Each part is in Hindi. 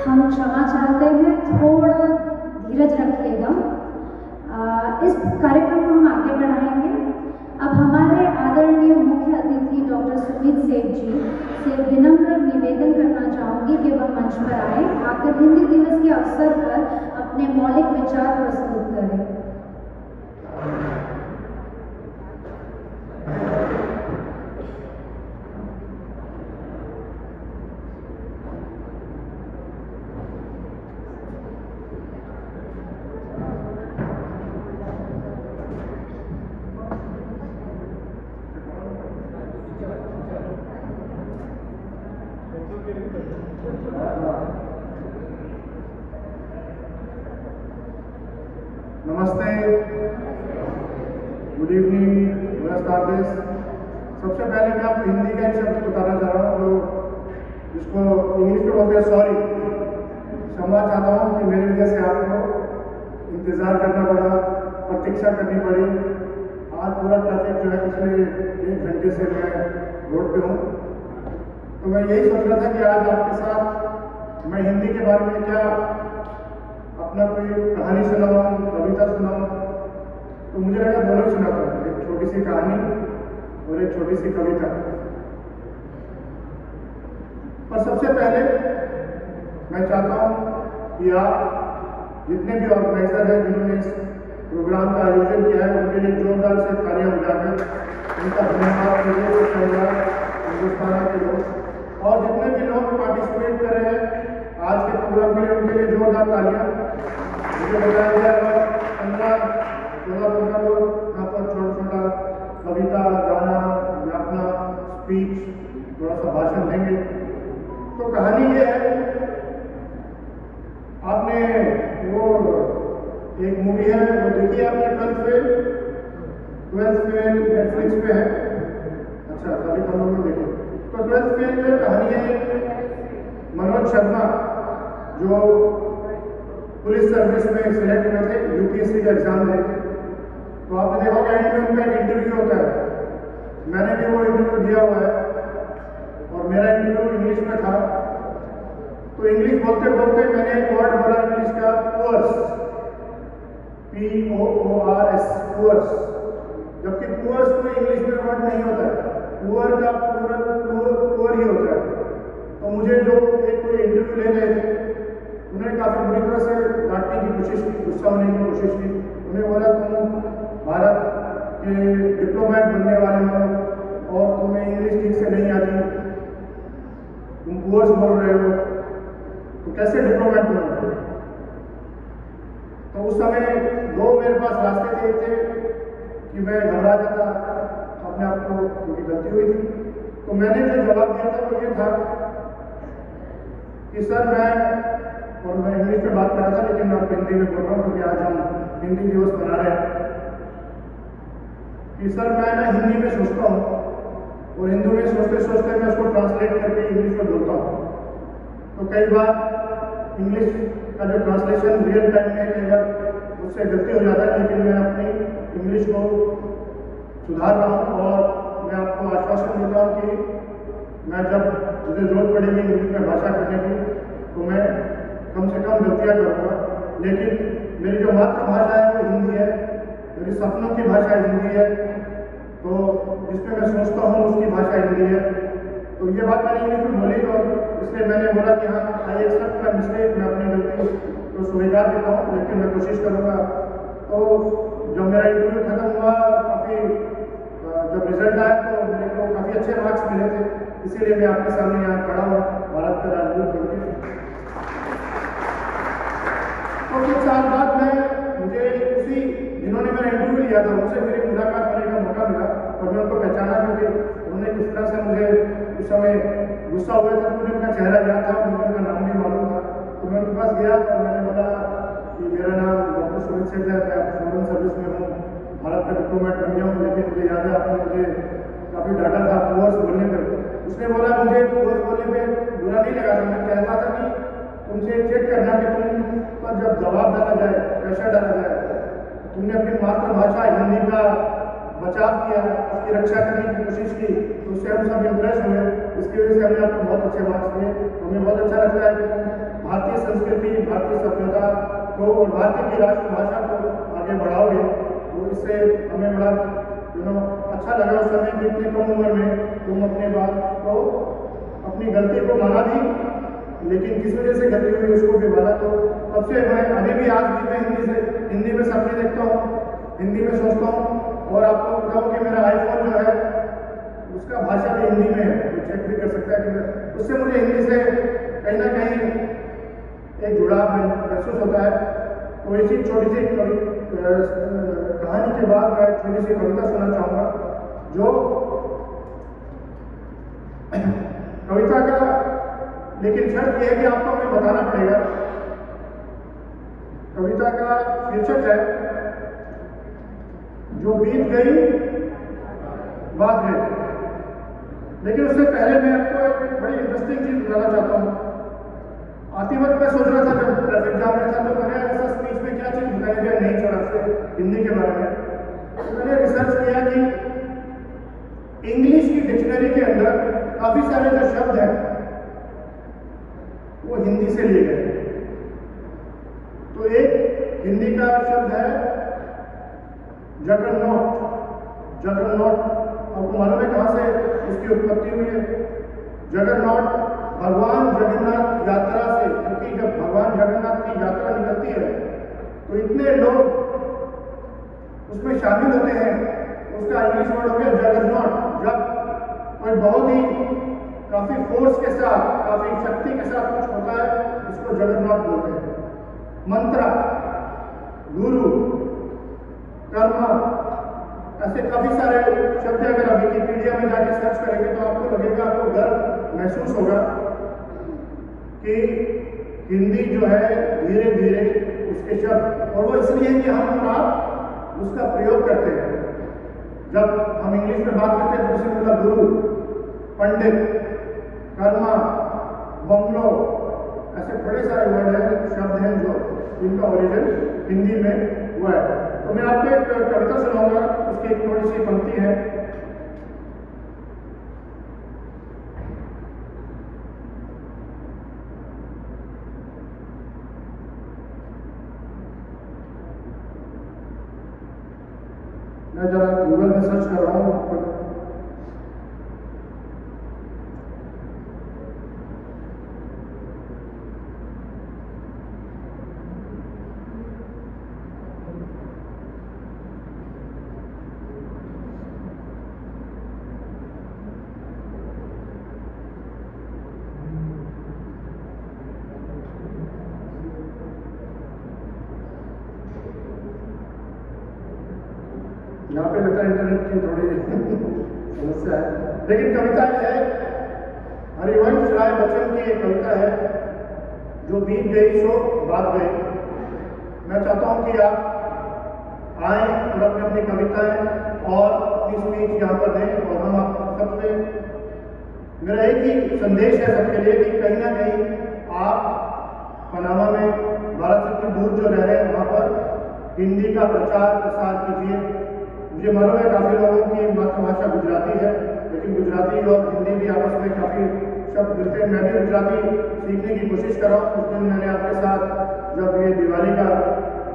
हम क्षमा चाहते हैं, थोड़ा धीरज रखिएगा। इस कार्यक्रम को हम आगे बढ़ाएंगे। अब हमारे आदरणीय मुख्य अतिथि डॉक्टर सुमित सेठ जी से विनम्र निवेदन करना चाहूँगी कि वह मंच पर आए, आकर हिंदी दिवस के अवसर पर अपने मौलिक विचार प्रस्तुत करें। नमस्ते, गुड इवनिंग, बुenas tardes। सबसे पहले मैं आपको हिंदी का एक शब्द बताना चाह रहा हूँ जो जिसको इंग्लिश में बोलते हैं सॉरी। क्षमा चाहता हूँ कि मेरी वजह से आपको इंतज़ार करना पड़ा, प्रतीक्षा करनी पड़ी। आज पूरा ट्रैफिक जो है पिछले 1 घंटे से मैं रोड पे हूँ, तो मैं यही सोच रहा था कि आज आपके साथ मैं हिंदी के बारे में क्या अपना कोई कहानी सुनाऊँ, कविता सुनाऊँ। तो मुझे लगा दोनों ही सुनाता हूँ, एक छोटी सी कहानी और एक छोटी सी कविता। पर सबसे पहले मैं चाहता हूँ कि आप जितने भी ऑर्गेनाइजर हैं जिन्होंने इस प्रोग्राम का आयोजन किया है उनके लिए जोरदार से तालियां बजाकर उनका धन्यवाद करें। हिंदुस्तान के लोग और जितने भी लोग पार्टिसिपेट कर रहे हैं आज के प्रोग्राम के लिए उनके लिए जोरदार तालियां। मुझे बताया गया 15-16 लोग यहाँ पर छोटा कविता, गाना, व्यापना, स्पीच, थोड़ा सा भाषण देंगे। तो कहानी ये है, आपने वो एक मूवी है वो देखी है आपने, 12th फेल नेटफ्लिक्स पे है। अच्छा, कभी हम लोग देखे। तो 12th फेल में कहानी है मनोज शर्मा जो पुलिस सर्विस में सिलेक्ट हुए थे यूपीएससी का एग्जाम देके। तो आपने देखा कि एंड में उनका एक इंटरव्यू होता है। मैंने भी वो इंटरव्यू दिया हुआ है और मेरा इंटरव्यू इंग्लिश में था। तो इंग्लिश बोलते बोलते मैंने एक वर्ड बोला इंग्लिश का, पुअर्स, POORS, पुअर्स। जबकि पुअर्स कोई इंग्लिश में वर्ड नहीं होता है, पुअर का पुअर ही होता है। तो मुझे जो एक कोई इंटरव्यू ले रहे थे उन्होंने काफ़ी बुरी तरह से डांटने की कोशिश की, गुस्सा होने की कोशिश की। उन्हें बोला तुम भारत के डिप्लोमेट बनने वाले हो और तुम्हें इंग्लिश ठीक से नहीं आती, तुम पुअर्स बोल रहे हो, तो कैसे डिप्लोमेट बनोगे। तो उस समय दो मेरे पास रास्ते थे कि मैं घबरा जाता अपने आप को, क्योंकि गलती हुई थी। तो मैंने जो जवाब दिया था वो ये था कि सर मैं इंग्लिश में बात कर रहा था लेकिन मैं आपको हिंदी में बोल रहा हूँ क्योंकि आज हम हिंदी दिवस मना रहे हैं। कि सर मैं ना हिंदी में सोचता हूँ और हिंदी में सोचते सोचते मैं उसको ट्रांसलेट करके इंग्लिश में बोलता हूँ। तो कई बार इंग्लिश का जो ट्रांसलेशन रियल टाइम में कई बार उससे गलती हो जाता है, लेकिन मैं अपनी इंग्लिश को सुधार रहा हूँ और मैं आपको आश्वासन देता हूँ कि मैं जब मुझे जरूरत पड़ेगी इंग्लिश में भाषा करने की तो मैं कम से कम गलतियाँ करूँगा, लेकिन मेरी जो मातृभाषा है वो हिंदी है, मेरी सपनों की भाषा हिंदी है, तो जिसमें मैं सोचता हूँ उसकी भाषा हिंदी है। तो ये बात मैंने इंग्लिश में बोली और इसलिए मैंने बोला कि हाँ आई एक्सेप्ट माई मिस्टेक, मैं अपनी गलती तो स्वीकार करता हूँ, लेकिन मैं कोशिश करूँगा। तो जब मेरा इंटरव्यू खत्म हुआ, काफ़ी जब रिजल्ट आया तो मेरे को काफ़ी अच्छे मार्क्स मिले थे, इसीलिए मैं आपके सामने यहाँ खड़ा हूँ भारत का राजदूत बनके। तो कुछ साल बाद मुझे उसी जिन्होंने मेरा इंटरव्यू लिया था उनसे मेरी मुलाकात करने का मौका मिला और मैं उनको पहचाना, क्योंकि उन्होंने किस तरह से मुझे उस समय गुस्सा हुआ था, मुझे उनका चेहरा याद था, मुझे उनका नाम भी मालूम था। तो मैं उनके पास गया और मैंने बोला कि मेरा नाम डॉक्टर सुमित सेठ है, मैं फॉरेन सर्विस में हूँ, भारत का डिप्लोमेट बन गया हूँ, लेकिन मुझे याद है आपने मुझे काफ़ी डांटा था कोर्स बोलने पर। उसने बोला मुझे कोर्स बोलने पर बुरा नहीं लगा था, मैं कहता था कि तुमसे चेक करना कि तुम पर जब दबाव डाला जाए, प्रेशर डाला जाए, तुमने अपनी मातृभाषा हिंदी का बचाव किया, उसकी रक्षा करने की कोशिश की, तो उससे हम सब इम्प्रेस हुए। इसकी वजह से हमने आपको बहुत अच्छे मार्क्स दिए। हमें बहुत अच्छा लगता है कि तुम भारतीय संस्कृति, भारतीय सभ्यता को और भारतीय की राष्ट्रभाषा को आगे बढ़ाओगे। तो इससे हमें बड़ा अच्छा लगा उस समय कि इतनी कम उम्र में तुम अपने बात को, अपनी गलती को माना भी, लेकिन किस वजह से गलती हुई उसको भी माना। तो तब से मैं अभी भी आज भी मैं हिंदी में सपने देखता हूँ, हिंदी में सोचता हूँ। और आपको बताऊँ कि मेरा आईफोन जो है उसका भाषा भी हिंदी में है, तो चेक भी कर सकता है कि उससे मुझे हिंदी से कहीं ना कहीं एक जुड़ाव महसूस होता है। तो इसी छोटी सी कहानी के बाद मैं छोटी सी कविता सुनना चाहूँगा, जो कविता का, लेकिन शर्त यह है कि आपको हमें बताना पड़ेगा। कविता का शीर्षक है जो बीत गई बात है। लेकिन उससे पहले मैं आपको एक बड़ी इंटरेस्टिंग चीज बताना चाहता हूँ। आते वक्त मैं सोच रहा था जब ट्रैफिक जाम में था, तो मैंने ऐसा स्पीच में क्या चीज बताई जाए नई तरह से हिंदी के बारे में। तो मैंने रिसर्च किया कि इंग्लिश की डिक्शनरी के अंदर काफी सारे जो शब्द हैं वो हिंदी से लिए गए। तो एक हिंदी का शब्द है जगरनॉट। जगरनॉट आपको मालूम है कहाँ से उसकी उत्पत्ति हुई है? जगरनॉट भगवान जगन्नाथ यात्रा से, क्योंकि जब भगवान जगन्नाथ की यात्रा निकलती है तो इतने लोग उसमें शामिल होते हैं, उसका इंग्लिश वर्ड हो गया जगरनॉट। जब कोई बहुत ही काफी फोर्स के साथ, काफी शक्ति के साथ कुछ होता है, इसको जगन्नाथ बोलते हैं। मंत्रा, गुरु, कर्म, ऐसे काफी सारे शब्द अगर आप विकिपीडिया में जाके सर्च करेंगे तो आपको लगेगा, आपको गर्व महसूस होगा कि हिंदी जो है धीरे धीरे उसके शब्द, और वो इसलिए कि हम और आप उसका प्रयोग करते हैं। जब हम इंग्लिश में बात करते हैं तो उसे मतलब गुरु, पंडित, कर्मा, बंगलो, ऐसे बड़े सारे वर्ड हैं, शब्द हैं जो इनका ओरिजिन हिंदी में हुआ है। तो मैं आपको एक कविता सुनाऊंगा, उसकी एक थोड़ी सी पंक्ति है। मैं जरा गूगल में सर्च कर रहा हूँ। यहाँ पे लगता है इंटरनेट की थोड़ी समस्या है, लेकिन कविता ये है, हरिवंश राय बच्चन की एक कविता है, जो बीत गई सो बात गई। मैं चाहता हूँ कि आप आए और अपनी अपनी कविताएं और अपनी स्पीच यहाँ पर दें, और हम आप सबसे, मेरा एक ही संदेश है सबके लिए कि कहीं ना कहीं आप पनामा में भारत से दूर जो रह रहे हैं वहाँ पर हिंदी का प्रचार प्रसार कीजिए। मुझे मालूम है काफ़ी लोगों की मातृभाषा गुजराती है, लेकिन गुजराती और हिंदी भी आपस में काफ़ी शब्द मिलते हैं। मैं भी गुजराती सीखने की कोशिश कर रहा हूँ। उस दिन मैंने आपके साथ जब ये दिवाली का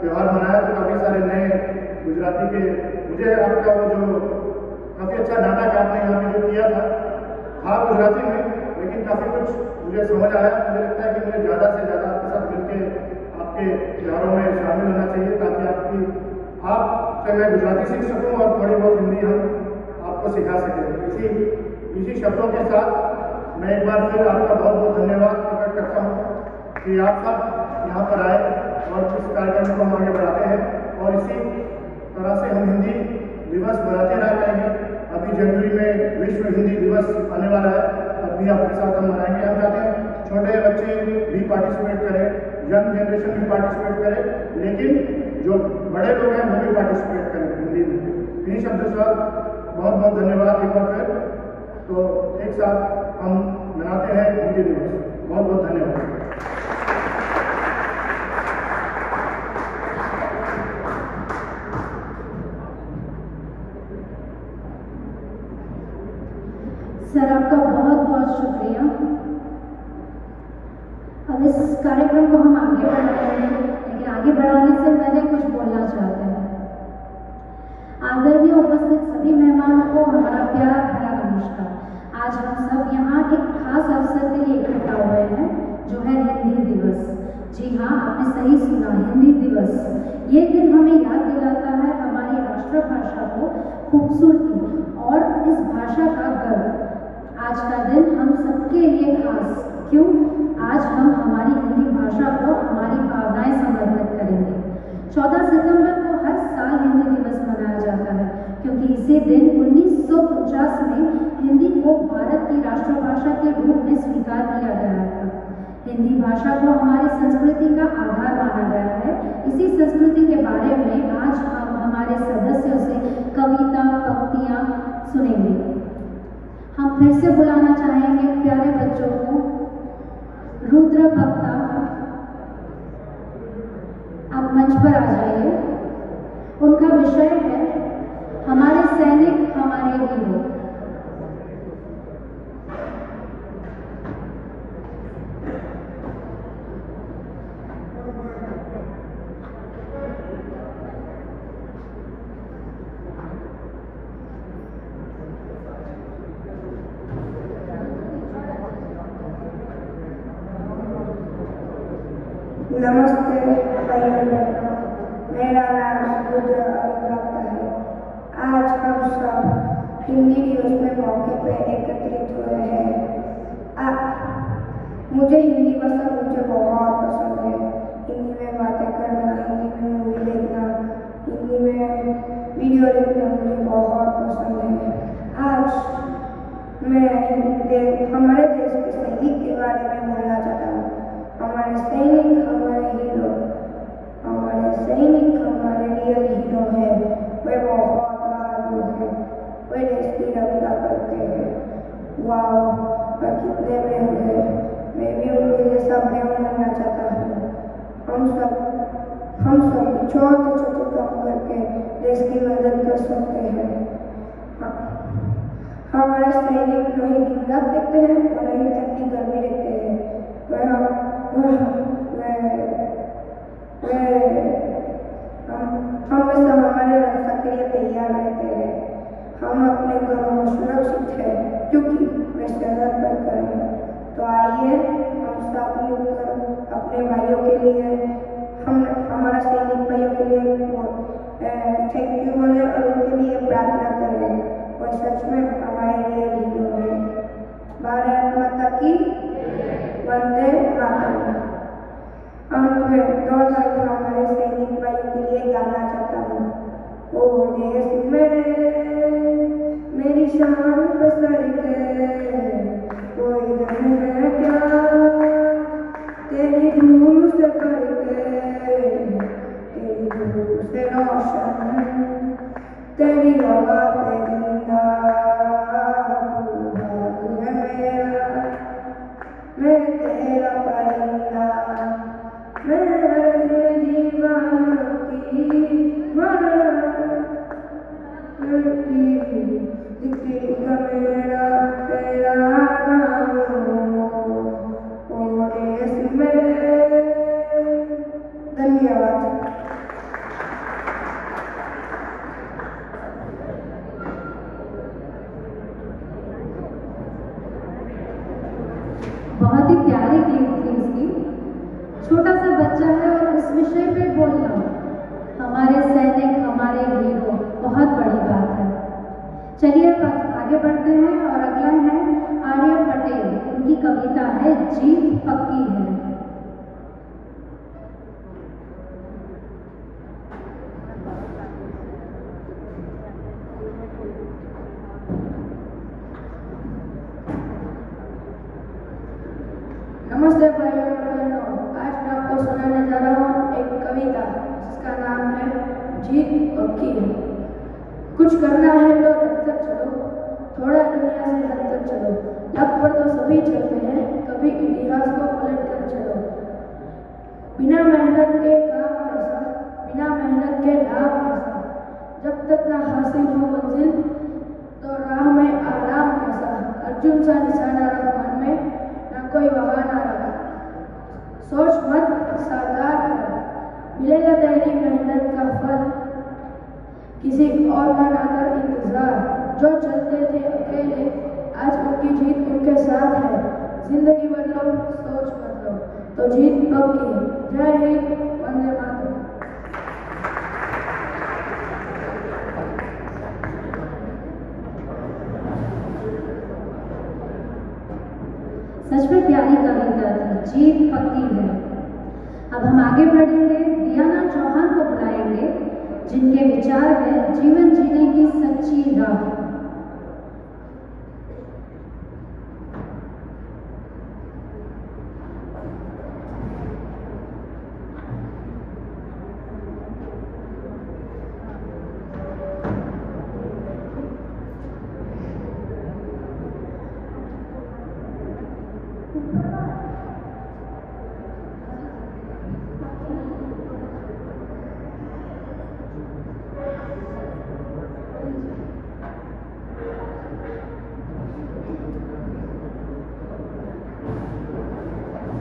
त्यौहार मनाया तो काफ़ी सारे नए गुजराती के मुझे आपका वो जो काफ़ी अच्छा नाटक आपने यहाँ पे जो किया था गुजराती में, लेकिन काफ़ी कुछ मुझे समझ आया। मुझे लगता है कि मुझे ज़्यादा से ज़्यादा आपके साथ मिलकर आपके त्योहारों में शामिल होना चाहिए, ताकि आपसे मैं गुजराती सीख सकूं और थोड़ी बहुत हिंदी हम आपको सिखा सकें। इसी शब्दों के साथ मैं एक बार फिर आपका बहुत बहुत धन्यवाद प्रकट करता हूं कि आप सब यहाँ पर आए और इस कार्यक्रम को हम आगे बढ़ाते हैं और इसी तरह से हम हिंदी दिवस बनाते रह जाएंगे। अभी जनवरी में विश्व हिंदी दिवस आने वाला है, तब भी आपके साथ हम मनाएंगे। हम चाहते हैं छोटे बच्चे भी पार्टिसिपेट करें, यंग जनरेशन भी पार्टिसिपेट करे, लेकिन जो बड़े लोग हैं वो भी पार्टिसिपेट करें हिंदी में। इन्हीं शब्दों से बहुत बहुत धन्यवाद एक बार फिर। तो एक साथ हम मनाते हैं हिंदी दिवस। बहुत बहुत धन्यवाद। सर आपका बहुत बहुत शुक्रिया। अब इस कार्यक्रम को हम आगे बढ़ा रहे हैं, लेकिन आगे बढ़ाने से पहले कुछ बोलना चाहते हैं। आदरणीय उपस्थित सभी मेहमानों को हमारा प्यार भरा नमस्कार। आज हम सब यहाँ एक खास अवसर के लिए इकट्ठा हुए हैं, जो है हिंदी दिवस। जी हाँ, आपने सही सुना, हिंदी दिवस। ये दिन हमें याद दिलाता है हमारी राष्ट्रभाषा को खूबसूरती और इस भाषा का गर्व। आज का दिन हम सबके लिए खास क्यों? आज हम हमारी हिंदी भाषा को हमारी भावनाएं समर्पित करेंगे। 14 सितंबर को हर साल हिंदी दिवस मनाया जाता है, क्योंकि इसी दिन 1949 में हिंदी को भारत की राष्ट्रभाषा के रूप में स्वीकार किया गया था। हिंदी भाषा को हमारी संस्कृति का आधार माना गया है। इसी संस्कृति के बारे में आज हम हमारे सदस्यों से कविता पंक्तियाँ सुनेंगे। हम फिर से बुलाना चाहेंगे प्यारे बच्चों को। रुद्र भक्ता, आप मंच पर आ जाइए। उनका विषय है हमारे सैनिक हमारे हीरो। नमस्ते मेरा नाम रुद्र भक्ता है। आज हम सब हिंदी दिवस के मौके पर एकत्रित हुए हैं। मुझे हिंदी भाषा मुझे बहुत पसंद है। हिंदी में बातें करना, हिंदी में मूवी देखना, हिंदी में वीडियो देखना मुझे बहुत पसंद है। आज मैं हमारे देश के सैनिक के बारे में बोलना चाहता हूँ। हमारे सैनिक हमारे हीरो, हमारे सैनिक हमारे रियल हीरो हैं। वे बहुत बहादुर हैं, वे देश की रक्षा करते हैं। वाह, वे कितने ब्रेव हैं। मैं भी उनके जैसा ब्रेव बनना चाहता हूँ। हम सब छोटे छोटे काम करके देश की मदद कर सकते हैं। हमारे सैनिक नहीं दिन रात देखते हैं और नहीं ठंडी गर्मी देखते हैं। हम हमेशा हमारे रक्षा के लिए तैयार रहते हैं। हम अपने घरों में सुरक्षित हैं, क्योंकि वे सरहद पर करें। तो आइए हम सब मिलकर अपने भाइयों के लिए, हमारा सैनिक भाइयों के लिए थैंक यू बोले और उनके लिए प्रार्थना करें। वो सच में हमारे लिए हीरो हैं। भारत माता की वंदे मातरम। अंत में 2 लाइन हमारे सैनिक भाइयों के लिए गाना चाहता हूँ। ओ देश मेरी शान पसर के, कोई धन है क्या तेरी धूल से भर के, तेरी धूल से रोशन, तेरी हवा पे जिंदा, तू भाग है मेरा, मैं तेरा परिंदा, मेरे जीवन की आगे बढ़ते हैं और अगला है आर्य पटेल। उनकी कविता है जीत पक्की है। नमस्ते भाइयों और बहनों, आज मैं आपको सुनाने जा रहा हूँ एक कविता जिसका नाम है जीत पक्की है। कुछ करना है तो डटकर चलो, थोड़ा दुनिया से हटकर चलो। लग पर तो सभी चलते हैं, कभी इतिहास को पलट कर चलो। बिना मेहनत के काम कैसा, बिना मेहनत के लाभ कैसा। जब तक ना हासिल हो मंजिल तो राह में आराम कैसा। अर्जुन सा निशाना रख मन में, ना कोई बहाना रखा। सोच मत साकार कर, मिलेगा तेरी मेहनत का फल। किसी और का ना कर इंतजार, जो चलते थे अकेले आज उनकी जीत उनके साथ है। जिंदगी बदलो, सोच बदलो, तो जीत पक्की है। जय हिंद, वंदे मातरम। सच में प्यारी कविता थी, जीत पक्की है। अब हम आगे बढ़ेंगे, दियाना चौहान को बुलाएंगे जिनके विचार है जीवन जीने की सच्ची राह।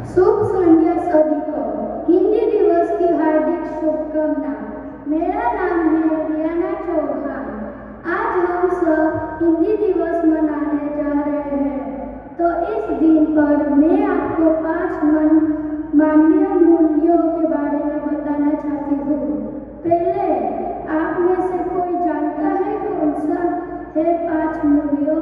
शुभ संध्या सभी को, हिंदी दिवस की हार्दिक शुभकामनाएं। मेरा नाम है दियाना चौहान। आज हम सब हिंदी दिवस मनाने जा रहे हैं, तो इस दिन पर मैं आपको 5 मानवीय मूल्यों के बारे में बताना चाहती हूँ। पहले, आप में से कोई जानता है कौन सा है 5 मूल्यों?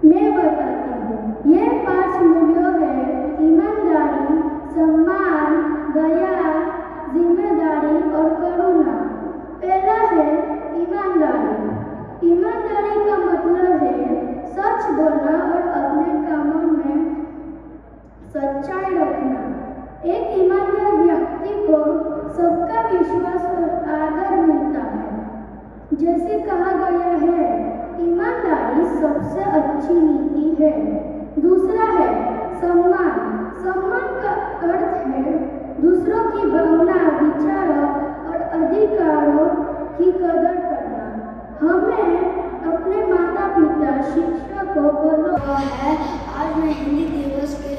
मैं बताती हूँ। ये 5 मूल्यों है ईमानदारी, सम्मान, दया, जिम्मेदारी और करुणा। पहला है ईमानदारी। ईमानदारी का मतलब है सच बोलना और अपने कामों में सच्चाई रखना। एक ईमानदार व्यक्ति को सबका विश्वास और आदर मिलता है। जैसे कहा गया है, ईमानदारी सबसे अच्छी नीति है। दूसरा है सम्मान। सम्मान का अर्थ है दूसरों की भावना, विचारों और अधिकारों की कदर करना। हमें अपने माता पिता, शिक्षकों को है। आज मैं हिंदी दिवस के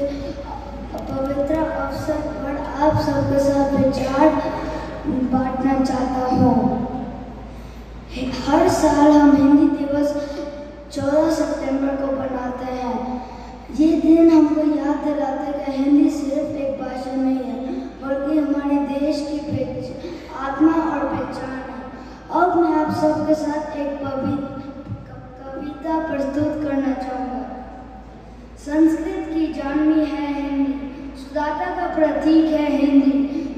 पवित्र अवसर पर आप सबके साथ विचार बांटना चाहता हूँ। हर साल हम हिंदी दिवस 14 सितंबर को बनाते हैं। ये दिन हमको याद दिलाता है कि हिंदी सिर्फ एक भाषा नहीं है, बल्कि हमारे देश की आत्मा और पहचान है। अब मैं आप सबके साथ एक कविता प्रस्तुत करना चाहूँगा। संस्कृत की जानवी है हिंदी, सुदाता का प्रतीक है हिंदी।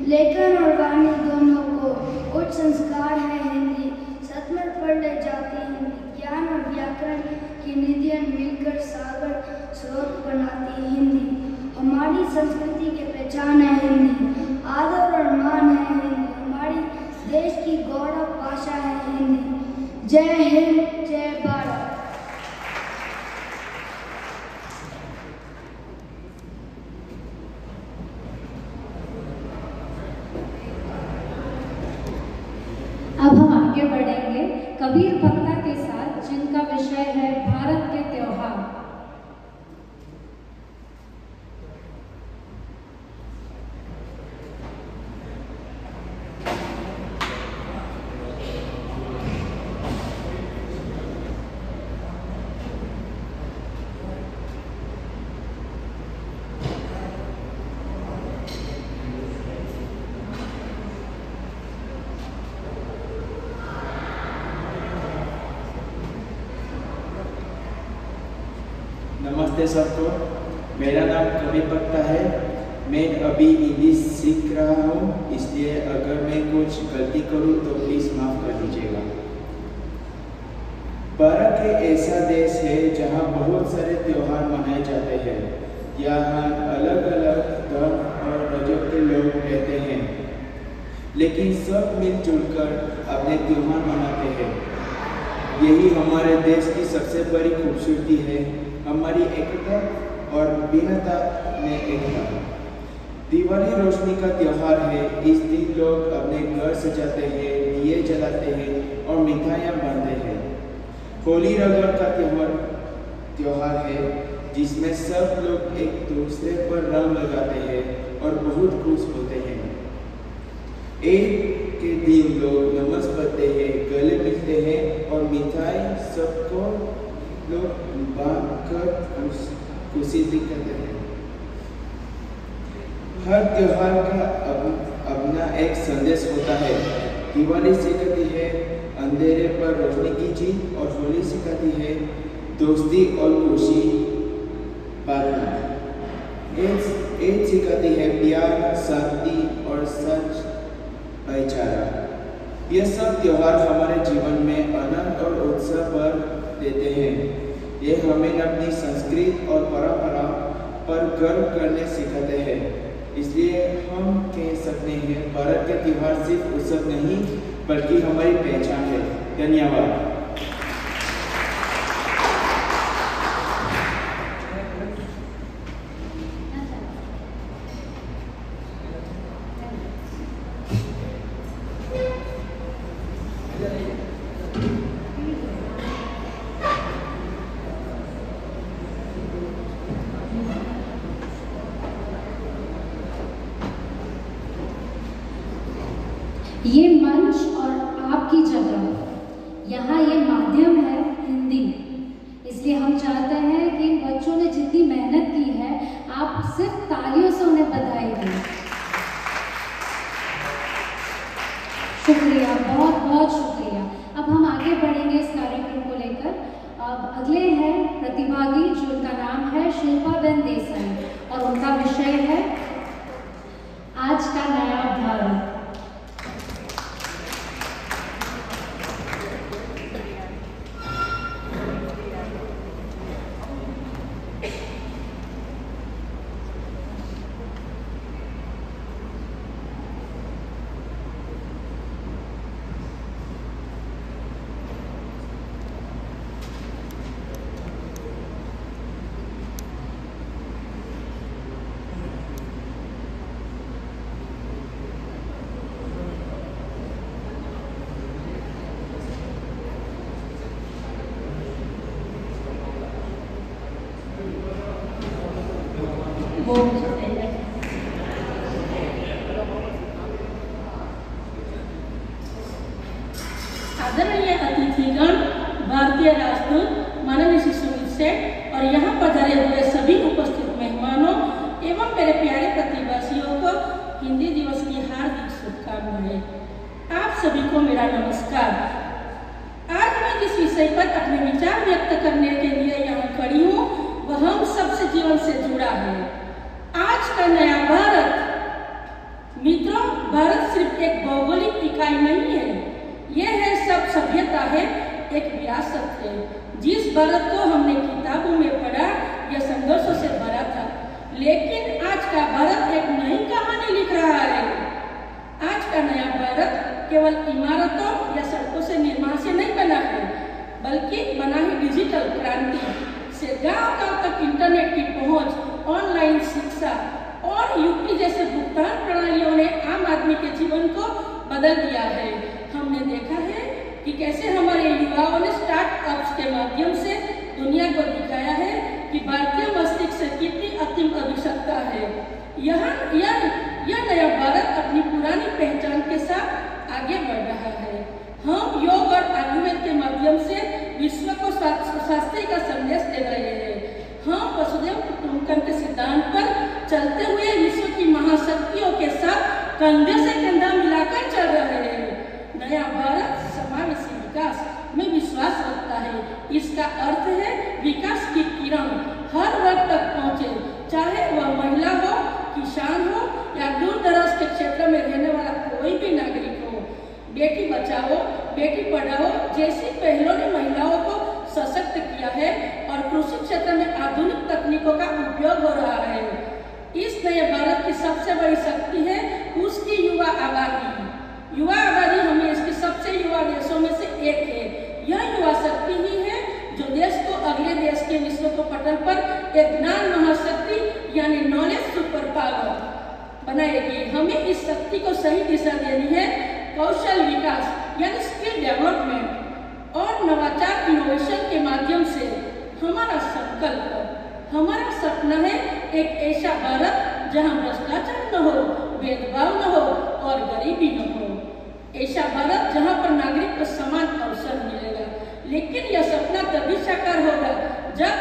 लेखन और वाणी दोनों को उच्च संस्कार है हिंदी। सतमत पढ़ ले जाती हिंदी, ज्ञान और व्याकरण की निधियाँ मिलकर सागर स्रोत बनाती हिंदी। हमारी संस्कृति की पहचान है हिंदी, आदर और मान है हिंदी। हमारी देश की गौरव भाषा है हिंदी। जय हिंद, जय भारत। अब हम आगे बढ़ेंगे कबीर भक्ता के साथ, जिनका विषय है भारत के त्योहार। नमस्ते सबको। मेरा नाम कवि पक्का है। मैं अभी हिंदी सीख रहा हूँ, इसलिए अगर मैं कुछ गलती करूँ तो प्लीज़ माफ़ कर दीजिएगा। भारत एक ऐसा देश है जहाँ बहुत सारे त्यौहार मनाए जाते हैं। यहाँ अलग अलग धर्म और मजहब के लोग रहते हैं, लेकिन सब मिलजुल कर अपने त्यौहार मनाते हैं। यही हमारे देश की सबसे बड़ी खूबसूरती है, हमारी एकता और भिन्नता में एकता। दिवाली रोशनी का त्यौहार है। इस दिन लोग अपने घर सजाते हैं, दिए जलाते हैं और मिठाइयाँ बांटते हैं। होली रंगों का त्यौहार है, जिसमें सब लोग एक दूसरे पर रंग लगाते हैं और बहुत खुश होते हैं। ईद के दिन लोग नमाज पढ़ते हैं, गले मिलते हैं और मिठाई सबको लोग बांट कर खुशी दिखाते हैं। हर त्योहार का अपना एक संदेश होता है। दिवाली सिखाती है अंधेरे पर रोशनी की जीत और होली सिखाती है दोस्ती और खुशी बांटना। ईद सिखाती है प्यार, शांति और सच भाईचारा। यह सब त्योहार हमारे जीवन में आनंद और उत्साह भर देते हैं। ये हमें अपनी संस्कृति और परंपरा पर गर्व करने सिखाते हैं। इसलिए हम कह सकते हैं भारत के त्योहार सिर्फ उत्सव नहीं बल्कि हमारी पहचान है। धन्यवाद। ये मंच और आपकी जगह, यहाँ ये माध्यम है हिंदी, इसलिए हम चाहते हैं कि इन बच्चों ने जितनी मेहनत की है आप सिर्फ तालियों से उन्हें बधाई दें। शुक्रिया, बहुत बहुत शुक्रिया। अब हम आगे बढ़ेंगे इस कार्यक्रम को लेकर। अब अगले हैं प्रतिभागी, जो उनका नाम है शिल्पाबेन देसाई और उनका विषय है आज का नया भारत। आदरणीय अतिथिगण, भारतीय राजदूत, माननीय श्री सुमित सेठ और यहाँ पधारे हुए सभी उपस्थित मेहमानों एवं मेरे प्यारे प्रतिभागियों को हिंदी दिवस की हार्दिक शुभकामनाएं। आप सभी को मेरा नमस्कार। आज मैं जिस विषय पर अपने विचार व्यक्त करने के लिए यहाँ खड़ी हूँ वह हम सबसे जीवन से जुड़ा है। आज का नया भारत। मित्रों, भारत सिर्फ एक भौगोलिक इकाई नहीं है, यह है सब सभ्यता है, एक विरासत है। जिस भारत को हमने किताबों में पढ़ा यह संघर्षों से भरा था, लेकिन आज का भारत एक नई कहानी लिख रहा है। आज का नया भारत केवल इमारतों या सड़कों से निर्माण से नहीं बना है, बल्कि बना है डिजिटल क्रांति से। गांव-गांव तक इंटरनेट की पहुंच, ऑनलाइन शिक्षा और यूपी जैसे भुगतान प्रणालियों ने आम आदमी के जीवन को बदल दिया है। हमने देखा है कि कैसे हमारे युवाओं ने स्टार्टअप्स के माध्यम से दुनिया को दिखाया है कि भारतीय मस्तिष्क से कितनी असीम आवश्यकता है। यह नया भारत अपनी पुरानी पहचान के साथ आगे बढ़ रहा है। हम योग और आयुर्वेद के माध्यम से विश्व को स्वास्थ्य का संदेश दे रहे हैं। हम वसुधैव कुटुंबकम के सिद्धांत पर चलते हुए विश्व की महाशक्तियों के साथ कंधे से कंधा मिलाकर चल रहे हैं। नया भारत समावेशी विकास में विश्वास रखता है। इसका अर्थ है विकास की किरण हर वर्ग तक पहुँचे, चाहे वह महिला हो, किसान हो या दूर दराज के क्षेत्र में रहने वाला कोई भी नागरिक हो। बेटी बचाओ बेटी पढ़ाओ जैसी पहलों ने महिलाओं को सशक्त किया है और कृषि क्षेत्र में आधुनिक तकनीकों का उपयोग हो रहा है। इस नए भारत की सबसे बड़ी शक्ति है उसकी युवा आबादी। युवा आबादी हमें इसके सबसे युवा देशों में से एक है। यह युवा शक्ति ही है जो देश को अगले देश के विश्व को पटल पर एक ज्ञान महाशक्ति यानी नॉलेज सुपर पावर बनाएगी। हमें इस शक्ति को सही दिशा देनी है। कौशल विकास यानी स्किल डेवलपमेंट और नवाचार इनोवेशन के माध्यम से हमारा संकल्प, हमारा सपना है एक ऐसा भारत जहां भ्रष्टाचार न हो, भेदभाव न हो और गरीबी न हो। ऐसा भारत जहां पर नागरिक को समान अवसर मिलेगा। लेकिन यह सपना तभी साकार होगा जब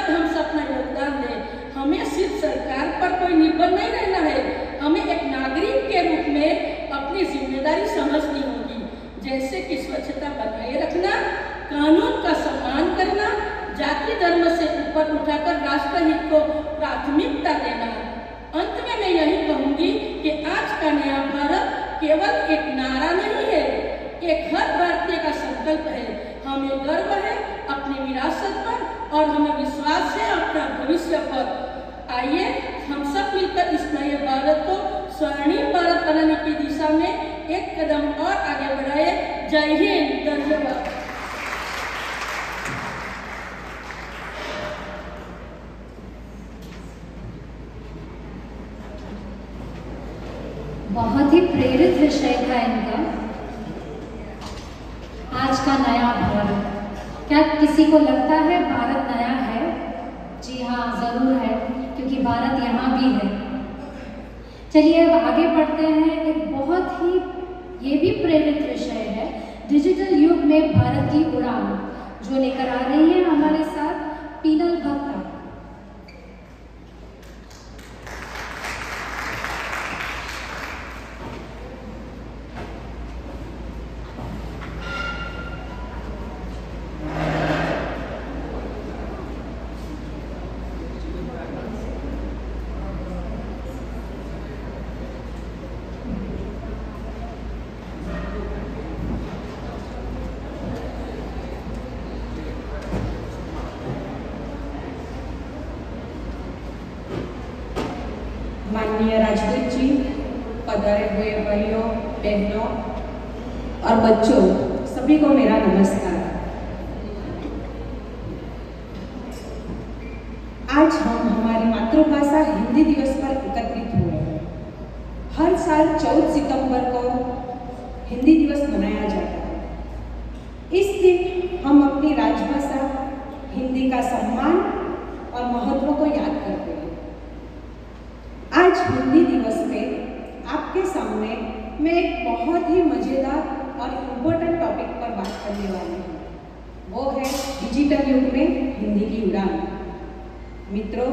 हम सपना योगदान दें। हमें सिर्फ सरकार पर कोई निर्भर नहीं रहना है। हमें एक नागरिक के रूप में अपनी जिम्मेदारी समझनी होगी, जैसे कि स्वच्छता बनाए रखना, कानून का सम्मान करना, जाति धर्म से ऊपर उठाकर राष्ट्र हित को प्राथमिकता देना। अंत में मैं यही कहूंगी कि आज का नया भारत केवल एक नारा नहीं है, एक हर भारतीय का संकल्प है। हमें गर्व है अपनी विरासत पर और हमें विश्वास है अपना भविष्य पर। आइए हम सब मिलकर इस नए भारत को स्वर्णिम भारत बनाने की दिशा में एक कदम और आगे बढ़ाए। जय हिंद, धन्यवाद। बहुत ही प्रेरित विषय था इनका, आज का नया भारत। क्या किसी को लगता है भारत नया है? जी हाँ, जरूर है, क्योंकि भारत यहाँ भी है। चलिए अब आगे बढ़ते हैं। एक बहुत ही ये भी प्रेरित विषय है डिजिटल युग में भारत की उड़ान, जो लेकर आ रही है हमारे साथ पीनल भक्ता। माननीय राजदूत जी, पधारे हुए भाइयों बहनों और बच्चों, सभी को मेरा नमस्कार। आज हम हमारी मातृभाषा हिंदी दिवस पर एकत्रित हुए हैं। हर साल 14 सितंबर को हिंदी दिवस मनाया जाता है। इस दिन हम अपनी राजभाषा हिंदी का सम्मान और महत्व को याद करते हैं। आज हिंदी दिवस पे आपके सामने मैं एक बहुत ही मज़ेदार और इम्पोर्टेंट टॉपिक पर बात करने वाली हूँ। वो है डिजिटल युग में हिंदी की उड़ान। मित्रों,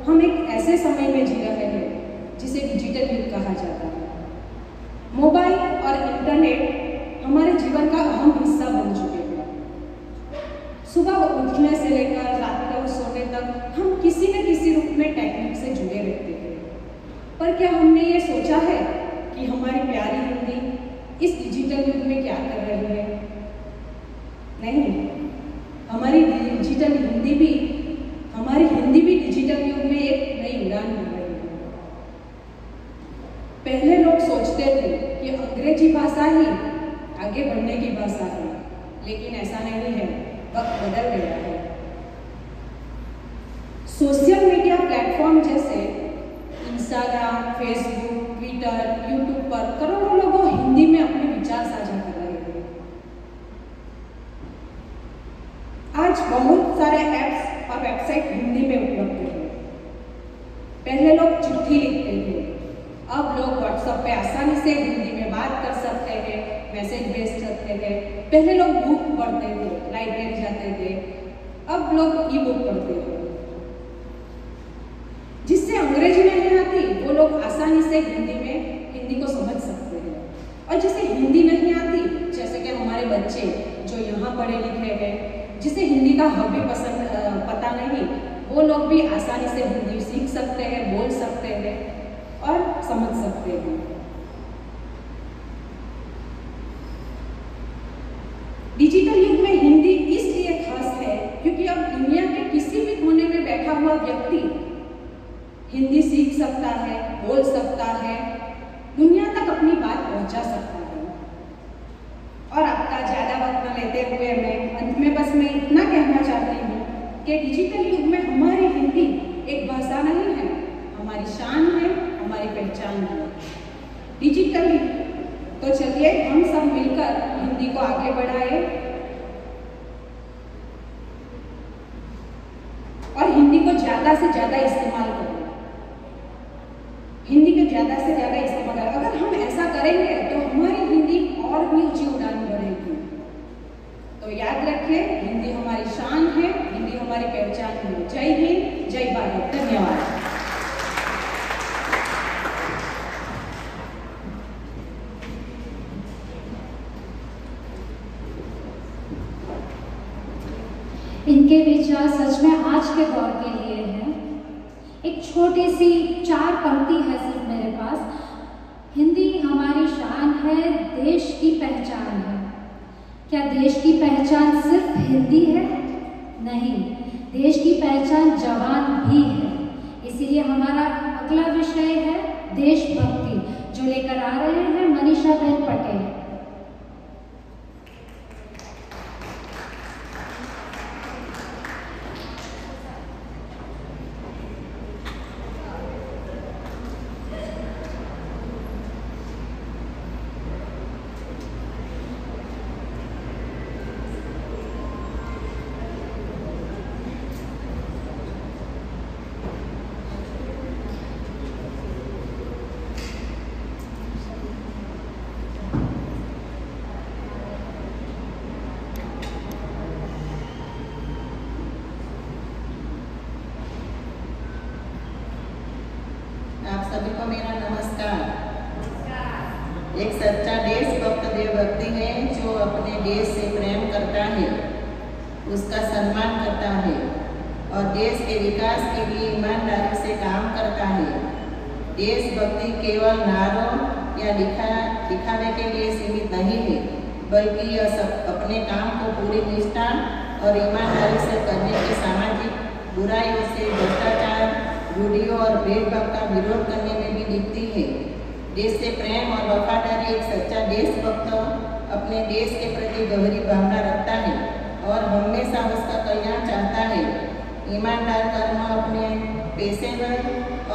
हम एक ऐसे समय में जी रहे हैं जिसे डिजिटल युग कहा जाता है। मोबाइल और इंटरनेट हमारे जीवन का अहम हिस्सा बन चुके हैं। सुबह उठने से लेकर रात को सोने तक हम किसी न किसी रूप में टेक्निक से जुड़े रहते हैं। पर क्या हमने ये सोचा है कि हमारी प्यारी हिंदी इस डिजिटल युग में क्या कर रही है? नहीं, हमारी हिंदी भी डिजिटल युग में एक नई उड़ान हो रही है। पहले लोग सोचते थे कि अंग्रेजी भाषा ही आगे बढ़ने की भाषा है, लेकिन ऐसा नहीं है। वक्त बदल गया है। सोशल मीडिया प्लेटफॉर्म जैसे इंस्टाग्राम, फेसबुक, ट्विटर, यूट्यूब पर करोड़ों लोग हिंदी में अपने विचार साझा कर रहे हैं। आज बहुत सारे ऐप्स और वेबसाइट हिंदी में उपलब्ध हैं। पहले लोग चिट्ठी लिखते थे, अब लोग व्हाट्सएप पे आसानी से हिंदी में बात कर सकते हैं, मैसेज भेज सकते थे। पहले लोग बुक पढ़ते थे, लाइब्रेरी जाते थे, अब लोग ई बुक पढ़ते हैं। जिससे अंग्रेजी नहीं आती वो लोग आसानी से हिंदी को समझ सकते हैं। और जिसे हिंदी नहीं आती, जैसे कि हमारे बच्चे जो यहाँ पढ़े लिखे हैं, जिसे हिंदी का हब भी पता नहीं, वो लोग भी आसानी से हिंदी सीख सकते हैं, बोल सकते हैं और समझ सकते हैं। डिजिटल युग में हिंदी इसलिए खास है क्योंकि अब दुनिया के किसी भी कोने में बैठा हुआ व्यक्ति हिंदी सीख सकता है, बोल सकता है, दुनिया तक अपनी बात पहुंचा सकता है। और आपका ज़्यादा वक्त न लेते हुए मैं अंत में बस मैं इतना कहना चाहती हूँ कि डिजिटल युग में हमारी हिंदी एक भाषा नहीं है, हमारी शान है, हमारी पहचान है। डिजिटल तो चलिए हम सब मिलकर हिंदी को आगे बढ़ाएं और हिंदी को ज़्यादा से ज़्यादा इस्तेमाल करें। हिंदी को ज़्यादा से ज़्यादा इस्तेमाल करें। अगर हम ऐसा करेंगे तो हमारी हिंदी और भी ऊंची उड़ान भरेगी। तो याद रखें, हिंदी हमारी शान है, हिंदी हमारी पहचान है। जय हिंद, जय भारत। धन्यवाद। इनके विचार सच में आज के दौर के लिए हैं। एक छोटी सी 4 पंक्ति है सिर्फ मेरे पास। हिंदी हमारी शान है, देश की पहचान है। क्या देश की पहचान सिर्फ हिंदी है? नहीं, देश की पहचान जवान भी है। इसीलिए हमारा अगला विषय है देशभक्ति, जो लेकर आ रहे हैं मनीषाबेन पटेल। आप सभी को मेरा नमस्कार। एक सच्चा देशभक्त देशभक्ति है जो अपने देश से प्रेम करता है, उसका सम्मान करता है और देश के विकास के लिए ईमानदारी से काम करता है। देशभक्ति केवल नारों या दिखावे के लिए सीमित नहीं है, बल्कि यह सब अपने काम को पूरी निष्ठा और ईमानदारी से करने के सामाजिक बुराइयों से, भ्रष्टाचार, रूढ़ियों और भेदभाव का विरोध करने में भी दिखती है। देश से प्रेम और वफादारी एक सच्चा देशभक्त अपने देश के प्रति गहरी भावना रखता है और हमेशा उसका कल्याण चाहता है। ईमानदार कर्म अपने पेशेवर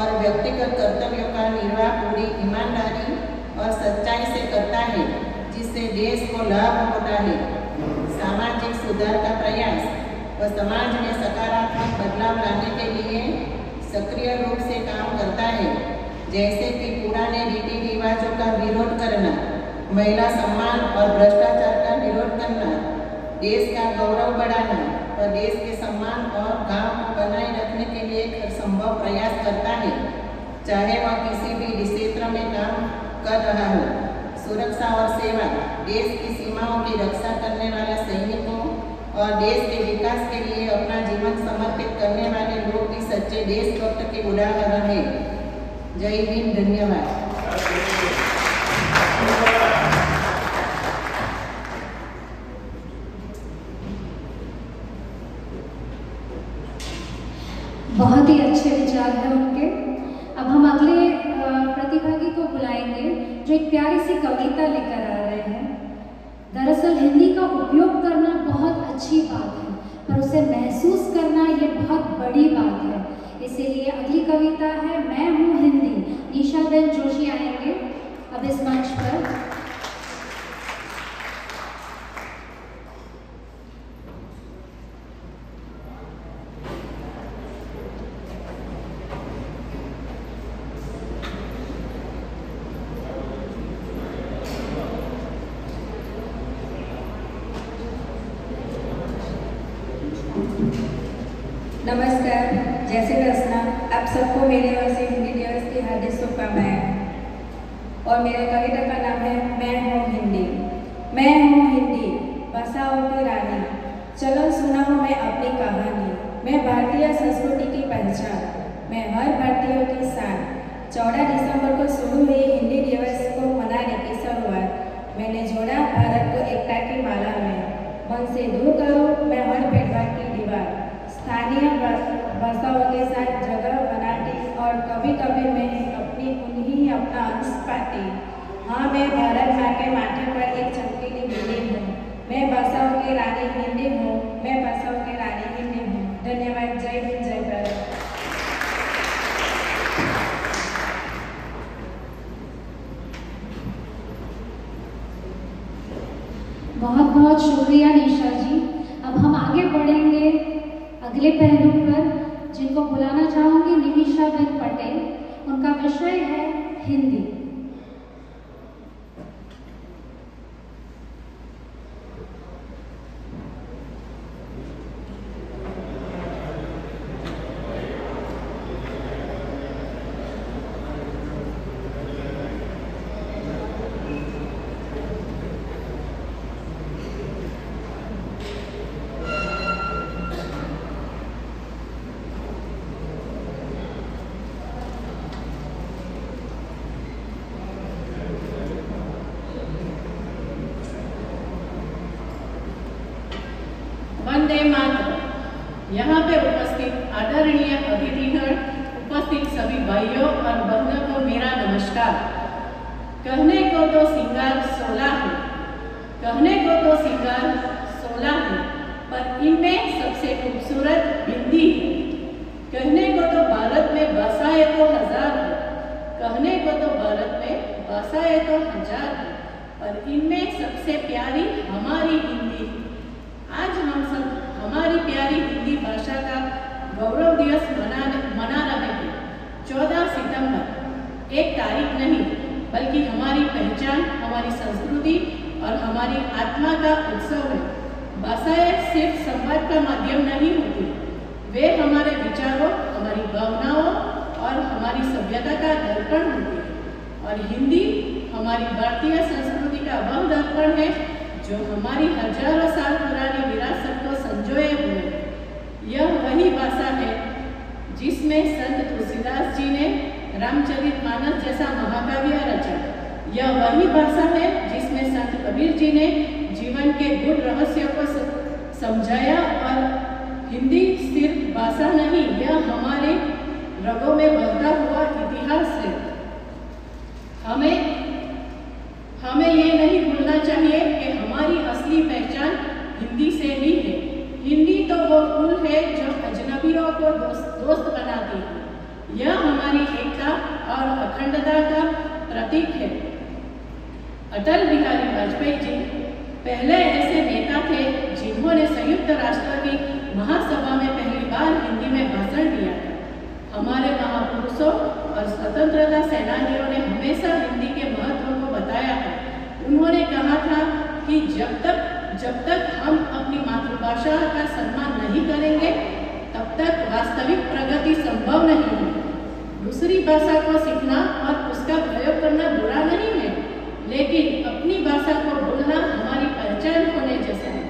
और व्यक्तिगत कर्तव्यों का निर्वाह पूरी ईमानदारी और सच्चाई से करता है, जिससे देश को लाभ होता है। सामाजिक सुधार का प्रयास व समाज में सकारात्मक बदलाव लाने के लिए सक्रिय रूप से काम करता है, जैसे कि पुराने रीति रिवाजों का विरोध करना, महिला सम्मान और भ्रष्टाचार का विरोध करना, देश का गौरव बढ़ाना और देश के सम्मान और काम को बनाए रखने के लिए हर संभव प्रयास करता है, चाहे वह किसी भी क्षेत्र में काम कर रहा हो। सुरक्षा और सेवा, देश की सीमाओं की रक्षा करने वाले सैनिकों और देश के विकास के लिए अपना जीवन समर्पित करने वाले लोग भी सच्चे देशभक्त के उदाहरण हैं। जय हिंद, धन्यवाद। बहुत ही अच्छे विचार हैं उनके। अब हम अगले प्रतिभागी को बुलाएंगे जो एक प्यारी सी कविता लेकर आ रहे हैं। दरअसल हिंदी का उपयोग करना बहुत अच्छी बात है, पर उसे महसूस करना ये बहुत बड़ी बात है। इसीलिए अगली कविता है मैं हूँ हिंदी। निशाबेन जोशी आएंगे अब इस मंच पर। नमस्कार, जय श्री कृष्ण। आप सबको मेरे ओर से हिंदी दिवस की हार्दिक शुभकामनाएं। और मेरे कविता का नाम है मैं हूँ हिंदी। मैं हूँ हिंदी, भाषाओं की रानी, चलो सुनाऊँ मैं अपनी कहानी। मैं भारतीय संस्कृति की पहचान, मैं हर भारतीयों की शान। 14 दिसंबर को शुरू हुई हिंदी दिवस को मनाने की शुरुआत मैंने जोड़ा भारत को एकता की माला में। मन से दूर करो मैं हर भेदभाव की दीवार, स्थानीय भाषाओं के साथ जगह बनाती और कभी कभी मैं अपनी उन्हीं अपना अंश पाती। हाँ, मैं भारत माँ के माथे पर एक चमकीली बिल्ली हूँ। मैं भाषाओं की रानी हिंदी हूँ। मैं भाषाओं की रानी हिंदी हूँ। धन्यवाद। जय हिंद, जय भारत। बहुत बहुत शुक्रिया निशा जी। अब हम आगे बढ़ेंगे अगले पहलू पर, जिनको बुलाना चाहूँगी निमिषाबेन पटेल। उनका विषय है हिंदी। वंदे मातरम। यहाँ पे उपस्थित आदरणीय अतिथिगण, उपस्थित सभी भाइयों और बहनों को मेरा नमस्कार। कहने को तो सिंगार 16 है, कहने को तो सिंगार 16 है, पर इनमें सबसे खूबसूरत हिंदी है। कहने को तो भारत में भाषाएं तो 1000 है, कहने को तो भारत में भाषाएं तो 1000 है, पर इनमें सबसे प्यारी हमारी हिंदी है। आज हम सब हमारी प्यारी हिंदी भाषा का गौरव दिवस मना रहे हैं। 14 सितंबर एक तारीख नहीं, बल्कि हमारी पहचान, हमारी संस्कृति और हमारी आत्मा का उत्सव है। भाषाएं सिर्फ संवाद का माध्यम नहीं होती, वे हमारे विचारों, हमारी भावनाओं और हमारी सभ्यता का दर्पण होती है। और हिंदी हमारी भारतीय संस्कृति का वह दर्पण है जो हमारी हजारों साल पुरानी विरासत को संजोए हुए है। यह वही भाषा है जिसमें संत तुलसीदास जी ने रामचरितमानस जैसा महाकाव्य रचा। यह वही भाषा है जिसमें संत कबीर जी ने जीवन के गूढ़ रहस्य को समझाया। और हिंदी सिर्फ भाषा नहीं, यह हमारे रगों में बहता हुआ इतिहास है। हमें ये नहीं भूलना चाहिए कि हमारी असली पहचान हिंदी से ही है। हिंदी तो वो फूल है जो अजनबियों को दोस्त बनाती है। यह हमारी एकता और अखंडता का प्रतीक है। अटल बिहारी वाजपेयी जी पहले ऐसे नेता थे जिन्होंने संयुक्त राष्ट्र की महासभा में पहली बार हिंदी में भाषण दिया था। हमारे महापुरुषों और स्वतंत्रता सेनानियों ने हमेशा हिंदी के महत्व को बताया है। उन्होंने कहा था कि जब तक हम अपनी मातृभाषा का सम्मान नहीं करेंगे, तब तक वास्तविक प्रगति संभव नहीं है। दूसरी भाषा को सीखना और उसका प्रयोग करना बुरा नहीं है, लेकिन अपनी भाषा को बोलना हमारी पहचान होने जैसा है।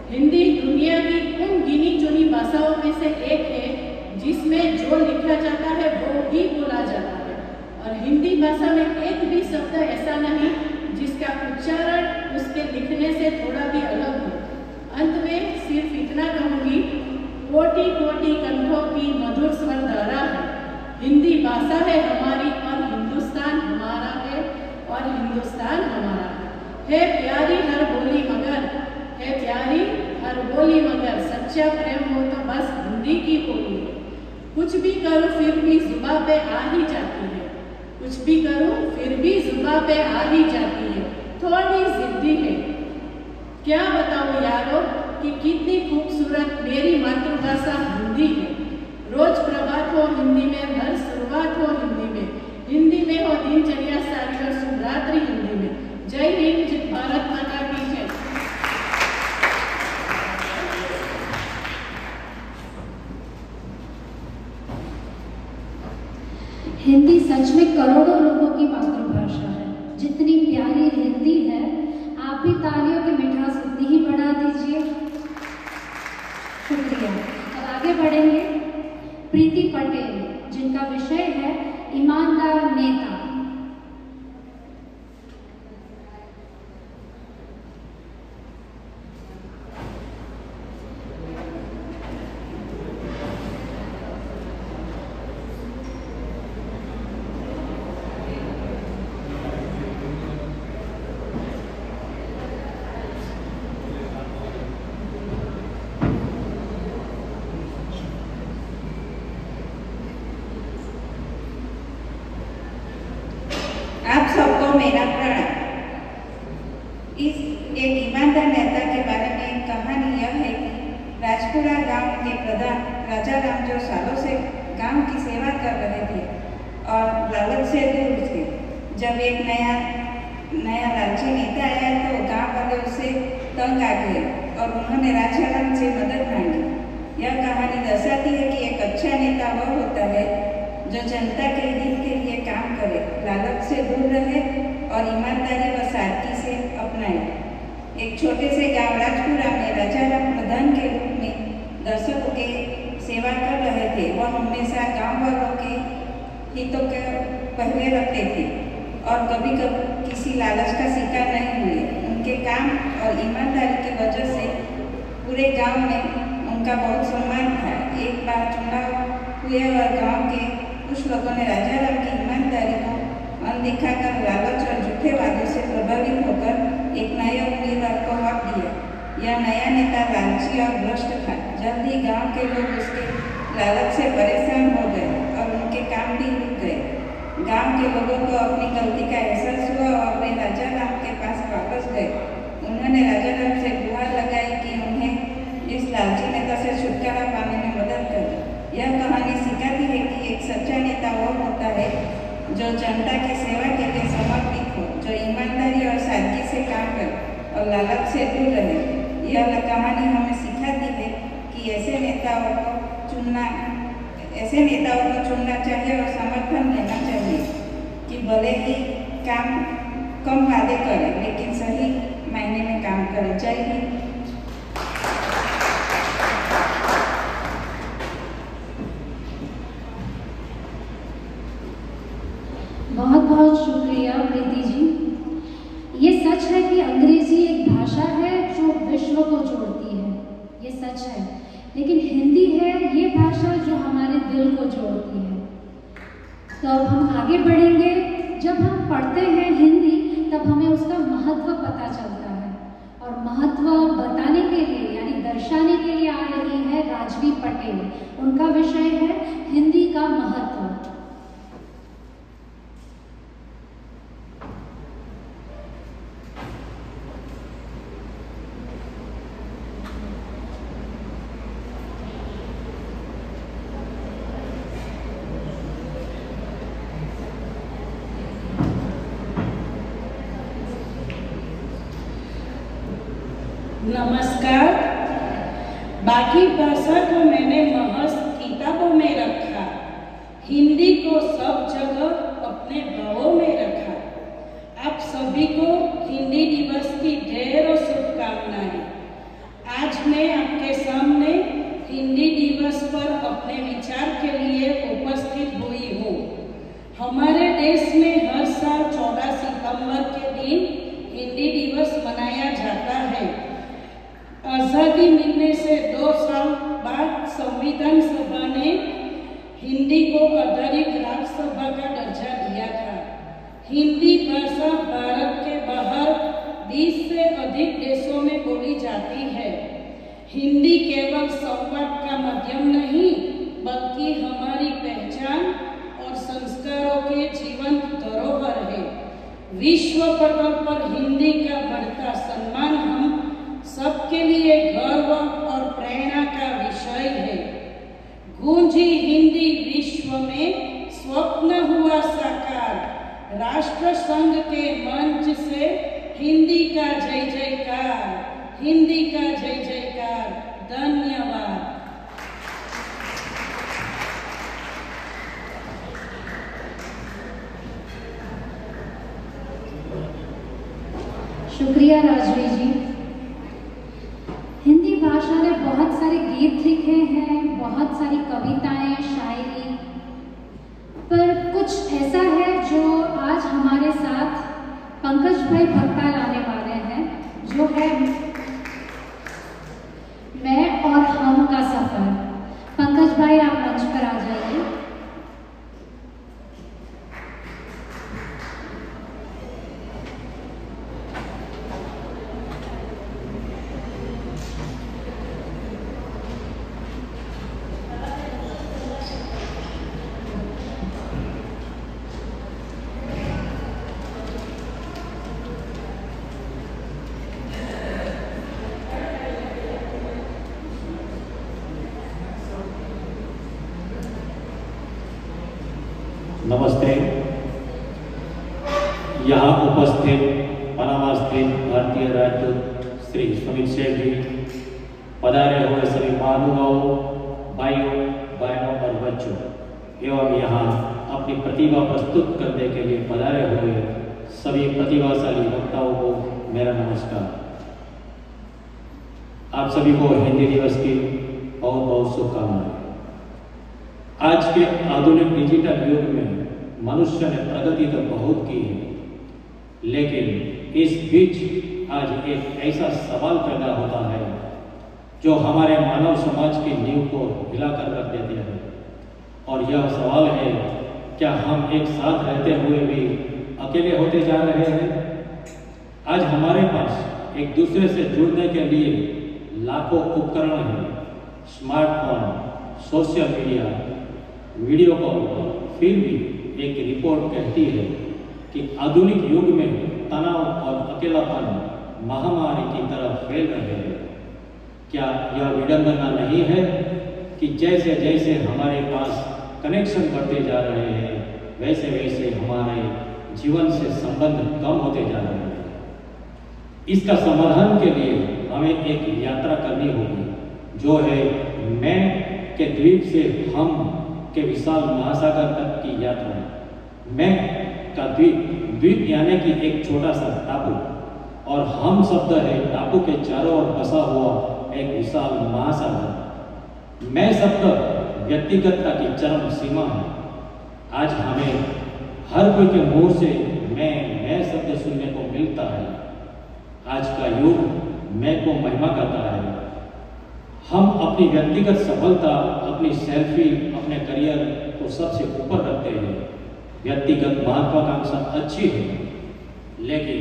हिंदी दुनिया की उन गिनी चुनी भाषाओं में से एक है जिसमें जो लिखा जाता है वो ही बोला जाता है। और हिंदी भाषा में एक भी शब्द ऐसा नहीं जिसका उच्चारण उसके लिखने से थोड़ा भी अलग हो। अंत में सिर्फ इतना कहूँगी, कोटि कोटि कंठों की मधुर स्वर धारा है। हिंदी भाषा है हमारी और हिंदुस्तान हमारा है और हिंदुस्तान हमारा है। प्यारी हर बोली मगर, है प्यारी हर बोली मगर, सच्चा प्रेम हो तो बस हिंदी की बोली है। कुछ भी करूँ फिर भी जुबां पे आ ही जाती है, कुछ भी करूँ फिर भी जुबां पे आ ही जाती है। थोड़ी जिद्दी है, क्या बताऊँ यारों कि कितनी खूबसूरत मेरी मातृभाषा हिंदी है। रोज प्रभात हो हिंदी में, हर शुरुआत हो हिंदी में, हिंदी में हो दिनचर्या सारी और शुभ रात्रि हिंदी में। जय हिंद, भारत माता की जय। हिंदी सच में करोड़ों लोगों की मातृभाषा है। जितनी प्यारी हिंदी है, आप भी तालियों की मिठास उतनी ही बढ़ा दीजिए। शुक्रिया। अब आगे बढ़ेंगे। प्रीति पटेल, जिनका विषय है ईमानदार नेता। मेरा प्रणाम। इस एक ईमानदार नेता के बारे में कहानी यह है कि राजपुरा गांव के प्रधान राजा राम जो सालों से गांव की सेवा कर रहे थे और लालच से दूर थे, जब एक नया लालची नेता आया तो गांव वाले उससे तंग आ गए और उन्होंने राजा राम से मदद मांगी। यह कहानी दर्शाती है कि एक अच्छा नेता वह होता है जो जनता के हित के लिए काम करे, लालच से दूर रहे और ईमानदारी व सादगी से अपनाए। एक छोटे से गांव राजपुरा में राजा राम प्रधान के रूप में दर्शकों के सेवा कर रहे थे। वह हमेशा गांव वालों के हितों के पहले रखते थे और कभी कभी किसी लालच का शिकार नहीं हुए। उनके काम और ईमानदारी की वजह से पूरे गांव में उनका बहुत सम्मान था। एक बार चुनाव हुए और गांव के कुछ लोगों ने राजा राम की ईमानदारी को अनदेखा कर लालच और झूठे वादों से प्रभावित होकर एक नए उम्मीदवार को वोट दिया। यह नया नेता लालची और भ्रष्ट था। जल्द ही गांव के लोग उसके लालच से परेशान हो गए और उनके काम भी रुक गए। गांव के लोगों को अपनी गलती का एहसास हुआ और वे राजा राम के पास वापस गए। उन्होंने राजा राम से गुहार लगाई कि उन्हें इस लालची नेता से छुटकारा पाने में मदद करें। यह कहानी सिखाती है कि एक सच्चा नेता वो होता है जो जनता की सेवा के लिए समर्पित हो, जो ईमानदारी और सादगी से काम करे और लालच से दूर रहे। यह कहानी हमें सिखाती है कि ऐसे नेताओं को चुनना चाहिए और समर्थन देना चाहिए कि भले ही काम कम वादे करें लेकिन सही मायने में काम करें। जय हिंद। बहुत बहुत शुक्रिया प्रीति जी। ये सच है कि अंग्रेजी एक भाषा है जो विश्व को जोड़ती है, ये सच है, लेकिन हिंदी है ये भाषा जो हमारे दिल को जोड़ती है। तो अब हम आगे बढ़ेंगे। जब हम पढ़ते हैं हिंदी तब हमें उसका महत्व पता चलता है और महत्व बताने के लिए यानी दर्शाने के लिए आ रही है राजवी पटेल। उनका विषय है हिंदी का महत्व। नमस्कार। बाकी भाषा को मैंने महज किताबों में रखा, हिंदी को सब जगह अपने भावों में रखा। आप सभी को हिंदी दिवस की ढेरों शुभकामनाएं। आज मैं आपके सामने हिंदी दिवस पर अपने विचार के लिए उपस्थित हुई हूँ। हमारे देश में हर साल 14 सितंबर के दिन हिंदी दिवस मनाया जाता है। आज़ादी मिलने से 2 साल बाद संविधान सभा ने हिंदी को आधारित राज्यसभा का दर्जा दिया था। हिंदी भाषा भारत के बाहर 20 से अधिक देशों में बोली जाती है। हिंदी केवल संवाद का माध्यम नहीं बल्कि हमारी पहचान और संस्कारों के जीवंत धरोहर है। विश्व पटल पर हिंदी का बढ़ता सम्मान हम सबके लिए गर्व और प्रेरणा का विषय है। गूंजी हिंदी विश्व में स्वप्न हुआ साकार। राष्ट्र संघ के मंच से हिंदी का जय जयकार, हिंदी का जय जयकार। धन्यवाद। शुक्रिया राजवी जी। हिंदी भाषा ने बहुत सारे गीत लिखे हैं, बहुत सारी कविताएं, भाई भक्ता लाने वाले हैं, जो है मैं और हम का सफर। पंकज भाई आप मंच पर आ जाइए। नमस्ते। यहाँ उपस्थित पनामा स्थित भारतीय राजदूत श्री सुमित शेख जी, पधारे हुए सभी महानुभावों, भाइयों बहनों और बच्चों एवं यहाँ अपनी प्रतिभा प्रस्तुत करने के लिए पधारे हुए सभी प्रतिभाशाली वक्ताओं को मेरा नमस्कार। आप सभी को हिंदी दिवस की बहुत बहुत शुभकामनाएं। आज के आधुनिक डिजिटल युग में मनुष्य ने प्रगति तो बहुत की है, लेकिन इस बीच आज एक ऐसा सवाल पैदा होता है जो हमारे मानव समाज की नींव को हिलाकर रख देते हैं। और यह सवाल है, क्या हम एक साथ रहते हुए भी अकेले होते जा रहे हैं? आज हमारे पास एक दूसरे से जुड़ने के लिए लाखों उपकरण हैं, smartphone, social media, video call. फिर भी एक रिपोर्ट कहती है कि आधुनिक युग में तनाव और अकेलापन महामारी की तरह फैल रहे हैं। क्या यह विडंबना नहीं है कि जैसे जैसे हमारे पास कनेक्शन बढ़ते जा रहे हैं, वैसे वैसे हमारे जीवन से संबंध कम होते जा रहे हैं? इसका समाधान के लिए हमें एक यात्रा करनी होगी, जो है मैं के द्वीप से हम के विशाल महासागर तक की यात्रा। मैं का द्वीप यानी कि एक छोटा सा टापू, और हम शब्द है टापू के चारों ओर बसा हुआ एक विशाल महासागर। मैं शब्द व्यक्तिगतता की चरम सीमा है। आज हमें हर कोई के मुंह से मैं शब्द सुनने को मिलता है। आज का युग मैं को महिमा करता है। हम अपनी व्यक्तिगत सफलता, अपनी सेल्फी, अपने करियर को सबसे ऊपर रखते हैं। व्यक्तिगत महत्वाकांक्षा अच्छी है, लेकिन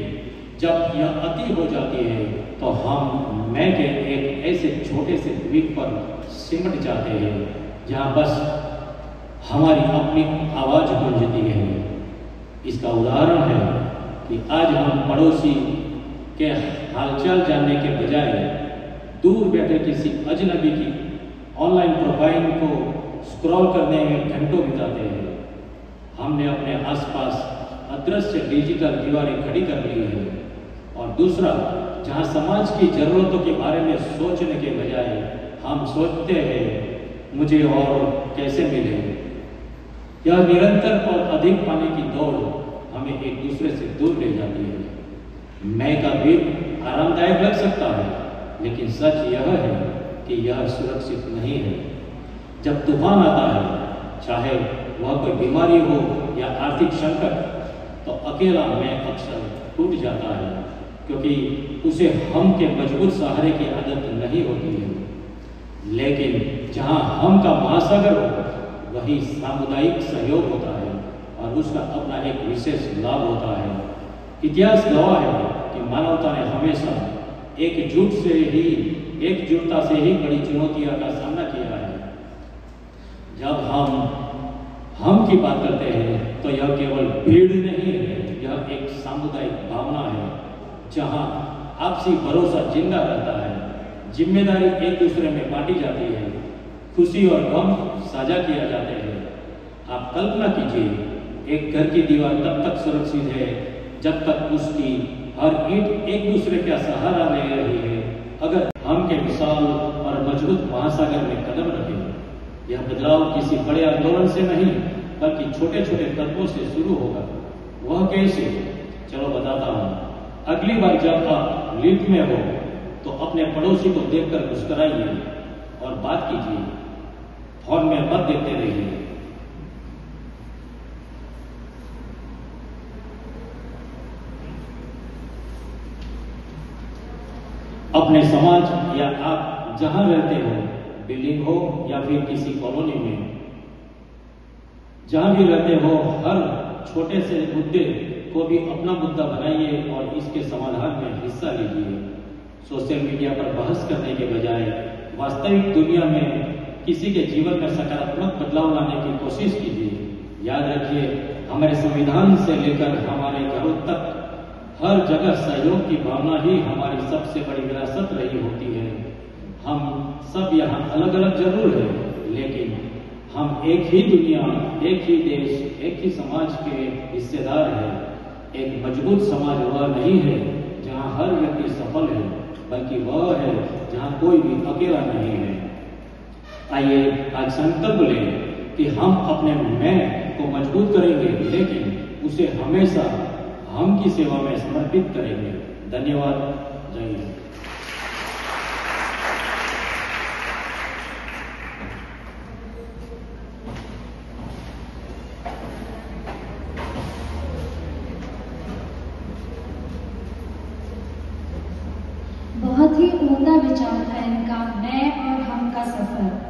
जब यह अति हो जाती है तो हम मैं के एक ऐसे छोटे से द्वीप पर सिमट जाते हैं जहां बस हमारी अपनी आवाज गूंजती है। इसका उदाहरण है कि आज हम पड़ोसी के हालचाल जानने के बजाय दूर बैठे किसी अजनबी की ऑनलाइन प्रोफाइल को स्क्रॉल करने में घंटों बिताते हैं। हमने अपने आसपास अदृश्य डिजिटल दीवारें खड़ी कर ली है। और दूसरा, जहां समाज की जरूरतों के बारे में सोचने के बजाय हम सोचते हैं मुझे और कैसे मिले। यह निरंतर और अधिक पाने की दौड़ हमें एक दूसरे से दूर ले जाती है। मैं का द्वीप आरामदायक लग सकता है, लेकिन सच यह है कि यह सुरक्षित नहीं है। जब तूफान आता है, चाहे वह कोई बीमारी हो या आर्थिक संकट, तो अकेला मैं अक्सर टूट जाता है, क्योंकि उसे हम के मजबूत सहारे की आदत नहीं होती है। लेकिन जहां हम का महासागर हो, वही सामुदायिक सहयोग होता है और उसका अपना एक विशेष लाभ होता है। इतिहास गवाह है कि मानवता ने हमेशा एकजुटता से ही बड़ी चुनौतियों का सामना किया है। जब हम की बात करते हैं तो यह केवल भीड़ नहीं है, यह एक सामुदायिक भावना है जहां आपसी भरोसा जिंदा रहता है, जिम्मेदारी एक दूसरे में बांटी जाती है, खुशी और गम साझा किया जाते हैं। आप कल्पना कीजिए, एक घर की दीवार तब तक सुरक्षित है जब तक उसकी हर ईंट एक दूसरे का सहारा ले रही है। अगर हम के विशाल और मजबूत महासागर में कदम रखें, यह बदलाव किसी बड़े आंदोलन से नहीं बल्कि छोटे छोटे तत्वों से शुरू होगा। वह कैसे? चलो बताता हूँ। अगली बार जब आप लिफ्ट में हो तो अपने पड़ोसी को देखकर मुस्कुराइए और बात कीजिए, फोन में मत देखते रहिए। अपने समाज या आप जहां रहते हो, बिल्डिंग हो या फिर किसी कॉलोनी में, जहां भी रहते हो, हर छोटे से मुद्दे को भी अपना मुद्दा बनाइए और इसके समाधान में हिस्सा लीजिए। सोशल मीडिया पर बहस करने के बजाय वास्तविक दुनिया में किसी के जीवन में सकारात्मक बदलाव लाने की कोशिश कीजिए। याद रखिए, हमारे संविधान से लेकर हमारे घरों तक हर जगह सहयोग की भावना ही हमारी सबसे बड़ी विरासत रही होती है। हम सब यहाँ अलग अलग जरूर हैं, लेकिन हम एक ही दुनिया, एक ही देश, एक ही समाज के हिस्सेदार हैं। एक मजबूत समाज वह नहीं है जहाँ हर व्यक्ति सफल है, बल्कि वह है जहाँ कोई भी अकेला नहीं है। आइए आज संकल्प लें कि हम अपने मैं को मजबूत करेंगे, लेकिन उसे हमेशा हम की सेवा में समर्पित करेंगे। धन्यवाद। जय हिंद। बहुत ही उम्दा विचार था इनका, मैं और हम का सफर।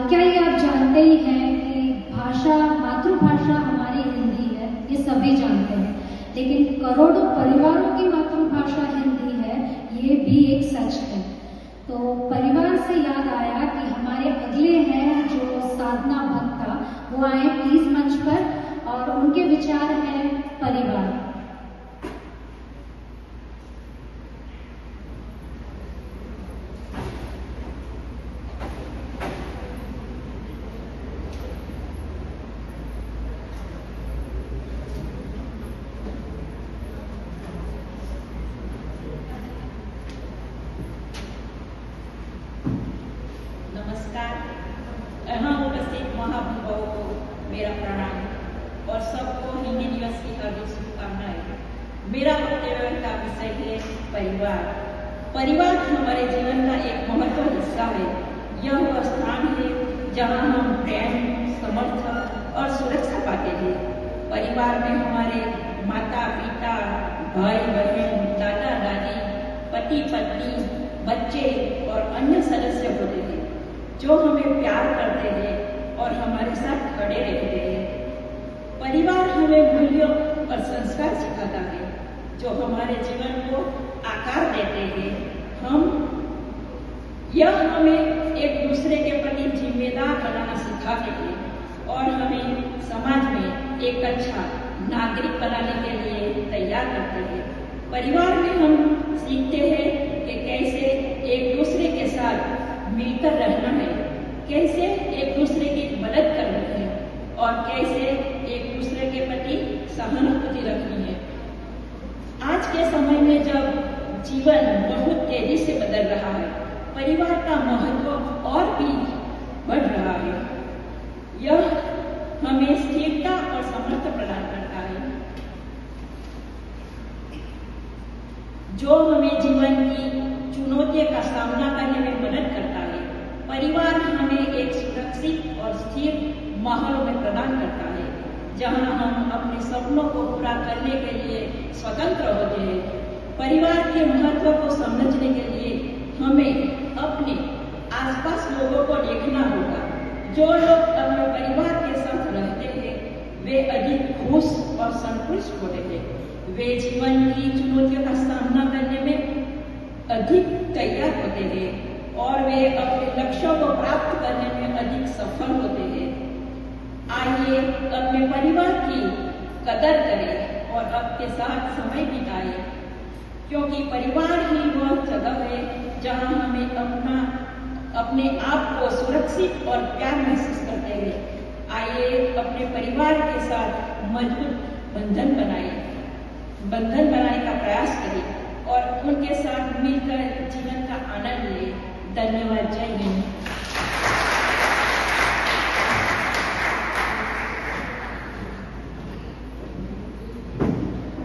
क्या ये आप जानते ही हैं कि भाषा, मातृभाषा हमारी हिंदी है, ये सभी जानते हैं, लेकिन करोड़ों परिवारों की मातृभाषा हिंदी है, ये भी एक सच है। तो परिवार से याद आया कि हमारे अगले हैं जो साधना भक्ता, वो आए प्लीज मंच पर और उनके विचार हैं परिवार। यहाँ उपस्थित महानुभावों को मेरा प्रणाम और सबको हिंदी दिवस की हार्दिक शुभकामनाएं। मेरा वक्तव्य का विषय है परिवार। परिवार हमारे जीवन का एक महत्वपूर्ण हिस्सा है। यह वह स्थान है जहाँ हम प्रेम, समर्थन और सुरक्षा पाते हैं। परिवार में हमारे माता पिता, भाई बहन, दादा दादी, पति पत्नी, बच्चे और अन्य सदस्य होते हैं जो हमें प्यार करते हैं और हमारे साथ खड़े रहते हैं। परिवार हमें मूल्यों और संस्कार सिखाता है जो हमारे जीवन को आकार देते हैं। यह हमें एक दूसरे के प्रति जिम्मेदार बनाना सिखाते हैं और हमें समाज में एक अच्छा नागरिक बनाने के लिए तैयार करते हैं। परिवार में हम सीखते हैं कि कैसे एक दूसरे के साथ मिलकर रहना है, कैसे एक दूसरे की मदद करनी है और कैसे एक दूसरे के प्रति सहानुभूति रखनी है। आज के समय में जब जीवन बहुत तेजी से बदल रहा है, परिवार का महत्व और भी बढ़ रहा है। यह हमें स्थिरता और समर्थन प्रदान करता है, जो हमें जीवन की चुनौतियों का सामना करने में मदद करता है। परिवार हमें एक सुरक्षित और स्थिर माहौल में प्रदान करता है, जहां हम अपने सपनों को पूरा करने के लिए स्वतंत्र होते हैं। परिवार के महत्व को समझने के लिए हमें अपने आसपास लोगों को देखना होगा। जो लोग अपने परिवार के साथ रहते हैं, वे अधिक खुश और संतुष्ट होते हैं। वे जीवन की चुनौतियों का सामना करने में अधिक तैयार होते हैं और वे अपने लक्ष्यों को प्राप्त करने में अधिक सफल होते हैं। आइए अपने परिवार की कदर करें और आपके साथ समय बिताएं, क्योंकि परिवार ही वह जगह है जहां हमें अपने आप को सुरक्षित और प्यार महसूस करते हैं। आइए अपने परिवार के साथ मजबूत बंधन बनाने का प्रयास करें और उनके साथ मिलकर जीवन का आनंद लें। धन्यवाद। जय हिंद।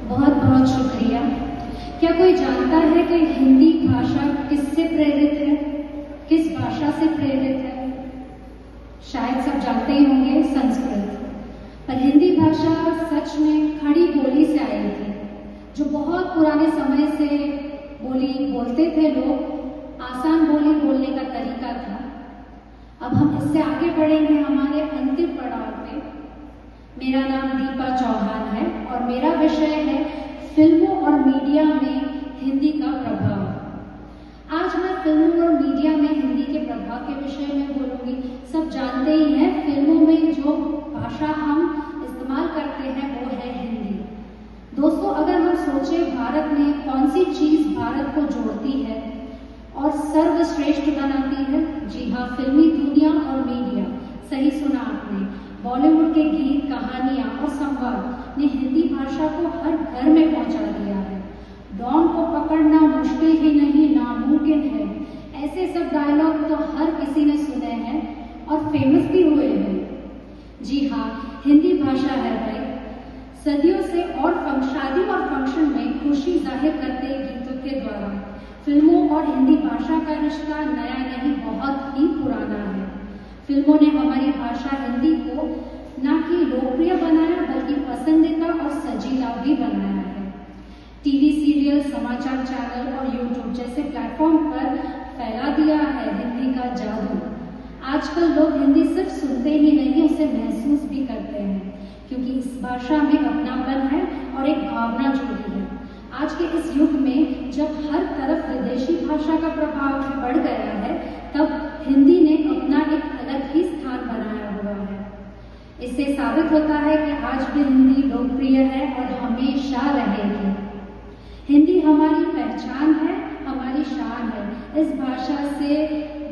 बहुत बहुत शुक्रिया। क्या कोई जानता है कि हिंदी भाषा किससे प्रेरित है, किस भाषा से प्रेरित है? शायद सब जानते ही होंगे, संस्कृत। पर हिंदी भाषा सच में खड़ी बोली से आई थी, जो बहुत पुराने समय से बोली बोलते थे लोग, आसान बोली बोलने का तरीका था। अब हम इससे आगे बढ़ेंगे हमारे अंतिम पड़ाव पे। मेरा नाम दीपा चौहान है और मेरा विषय है फिल्मों और मीडिया में हिंदी का प्रभाव। आज मैं फिल्मों और मीडिया में हिंदी के प्रभाव के विषय में बोलूंगी। सब जानते ही हैं, फिल्मों में जो भाषा हम इस्तेमाल करते हैं वो है हिंदी। दोस्तों, अगर हम सोचें भारत में कौन सी चीज भारत को जोड़ती है और सर्वश्रेष्ठ बनाती है, जी हाँ, फिल्मी दुनिया और मीडिया। सही सुना आपने। बॉलीवुड के गीत, कहानियां और संवाद ने हिंदी भाषा को हर घर में पहुंचा दिया है। डॉन को पकड़ना मुश्किल ही नहीं, नामुमकिन है, ऐसे सब डायलॉग तो हर किसी ने सुने हैं और फेमस भी हुए हैं। जी हाँ, हिंदी भाषा है भाई। सदियों से और शादी और फंक्शन में खुशी जाहिर करते गीतों के द्वारा फिल्मों और हिंदी भाषा का रिश्ता नया नहीं, बहुत ही पुराना है। फिल्मों ने हमारी भाषा हिंदी को न कि लोकप्रिय बनाया बल्कि पसंदीदा और सजीला भी बनाया है। टीवी सीरियल, समाचार चैनल और यूट्यूब जैसे प्लेटफॉर्म पर फैला दिया है हिंदी का जादू। आजकल लोग हिंदी सिर्फ सुनते ही नहीं, उसे महसूस भी करते हैं, क्योंकि इस भाषा में अपनापन है और एक भावना जुड़ी है। आज के इस युग में जब हर तरफ विदेशी भाषा का प्रभाव बढ़ गया है, तब हिंदी ने अपना एक अलग ही स्थान बनाया हुआ है। इससे साबित होता है कि आज भी हिंदी लोकप्रिय है और हमेशा रहेगी। हिंदी हमारी पहचान है, हमारी शान है। इस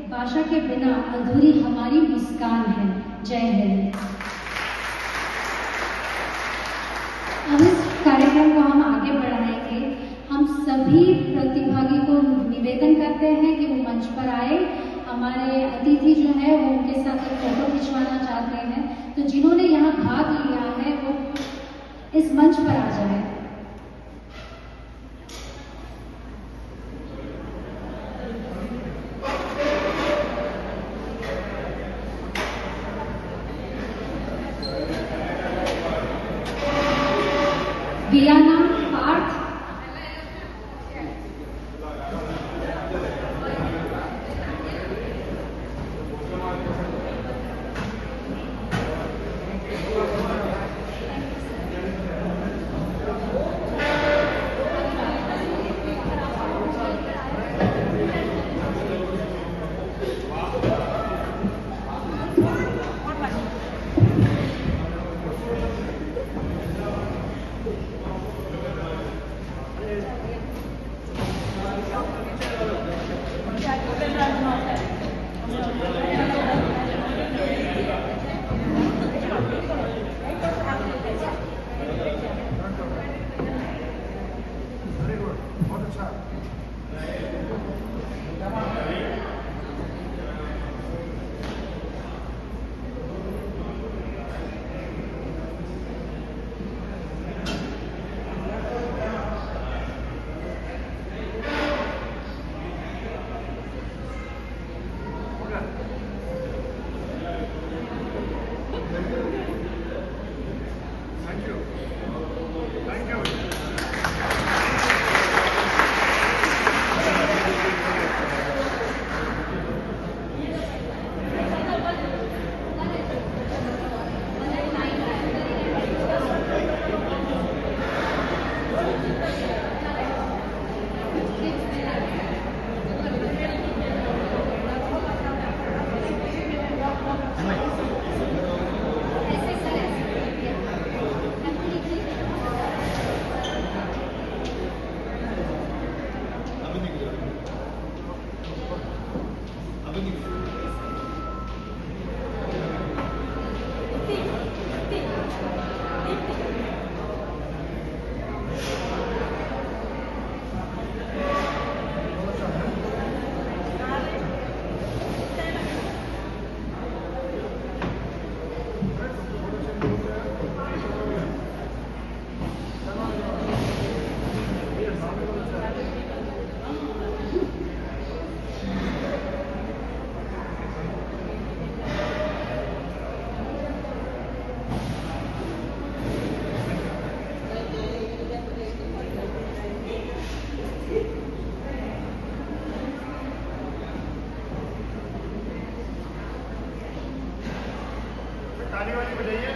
भाषा के बिना अधूरी हमारी मुस्कान है। जय हिंद। अब इस कार्यक्रम को हम आगे बढ़ाएंगे। हम सभी प्रतिभागी को निवेदन करते हैं कि वो मंच पर आए। हमारे अतिथि जो है वो उनके साथ एक फोटो खिंचवाना चाहते हैं, तो जिन्होंने यहाँ भाग लिया है वो इस मंच पर आ जाए। वियाना, पार्थ, ताली वाली बजाइए।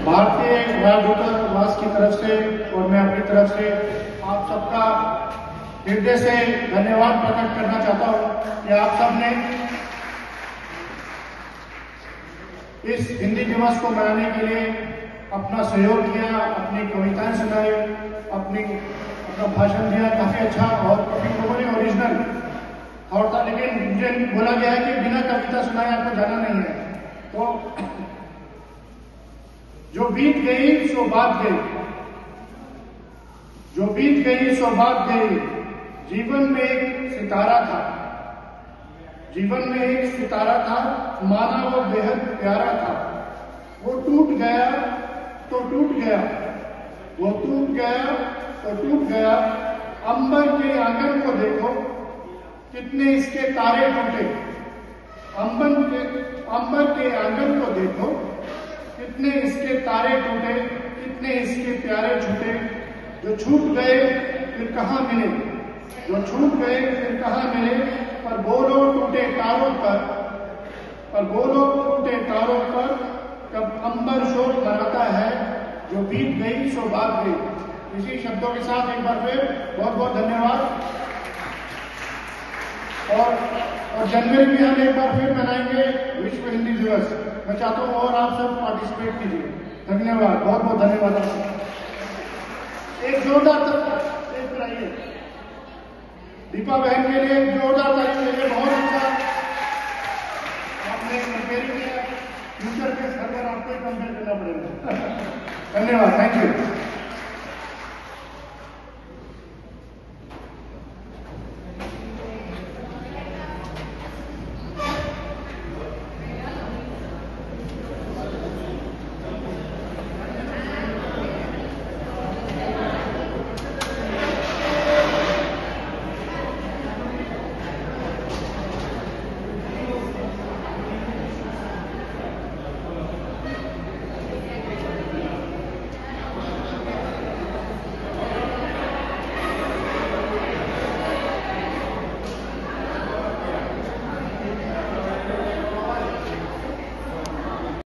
भारतीय राजदूतावास की तरफ से और मैं अपनी तरफ से आप सबका हृदय से धन्यवाद प्रकट करना चाहता हूं कि आप सबने इस हिंदी दिवस को मनाने के लिए अपना सहयोग किया, अपनी कविताएं सुनाई, अपना भाषण दिया, काफी अच्छा। और काफी लोगों ने ओरिजिनल और था, लेकिन मुझे बोला गया है कि बिना कविता सुनाए आपको जाना नहीं है। तो जो बीत गई सो बात गई, जो बीत गई सो बात गई। जीवन में एक सितारा था, जीवन में एक सितारा था, माना वो बेहद प्यारा था। वो टूट गया तो टूट गया, वो टूट गया तो टूट गया। अंबर के आंगन को देखो कितने इसके तारे टूटे, अंबर के आंगन को देखो कितने इसके तारे टूटे, कितने इसके प्यारे छूटे। जो छूट गए फिर कहाँ मिले, जो छूट गए फिर कहाँ मिले। पर बोलो टूटे तारों पर बोलो टूटे तारों पर, कब अंबर शोक मनाता है, जो बीत गई सो बात गई। इसी शब्दों के साथ एक बार फिर बहुत बहुत धन्यवाद। और जनवरी में हम एक बार फिर मनाएंगे विश्व हिंदी दिवस। मैं चाहता हूँ और आप सब पार्टिसिपेट कीजिए। धन्यवाद, बहुत बहुत धन्यवाद आपको। एक जोरदार ताली कराइए दीपा बहन के लिए, एक जोरदार ताली के लिए। बहुत अच्छा आपने कंपेयर किया, फ्यूचर के सर पर आपको कंपेयर करना पड़ेगा। धन्यवाद, थैंक यू।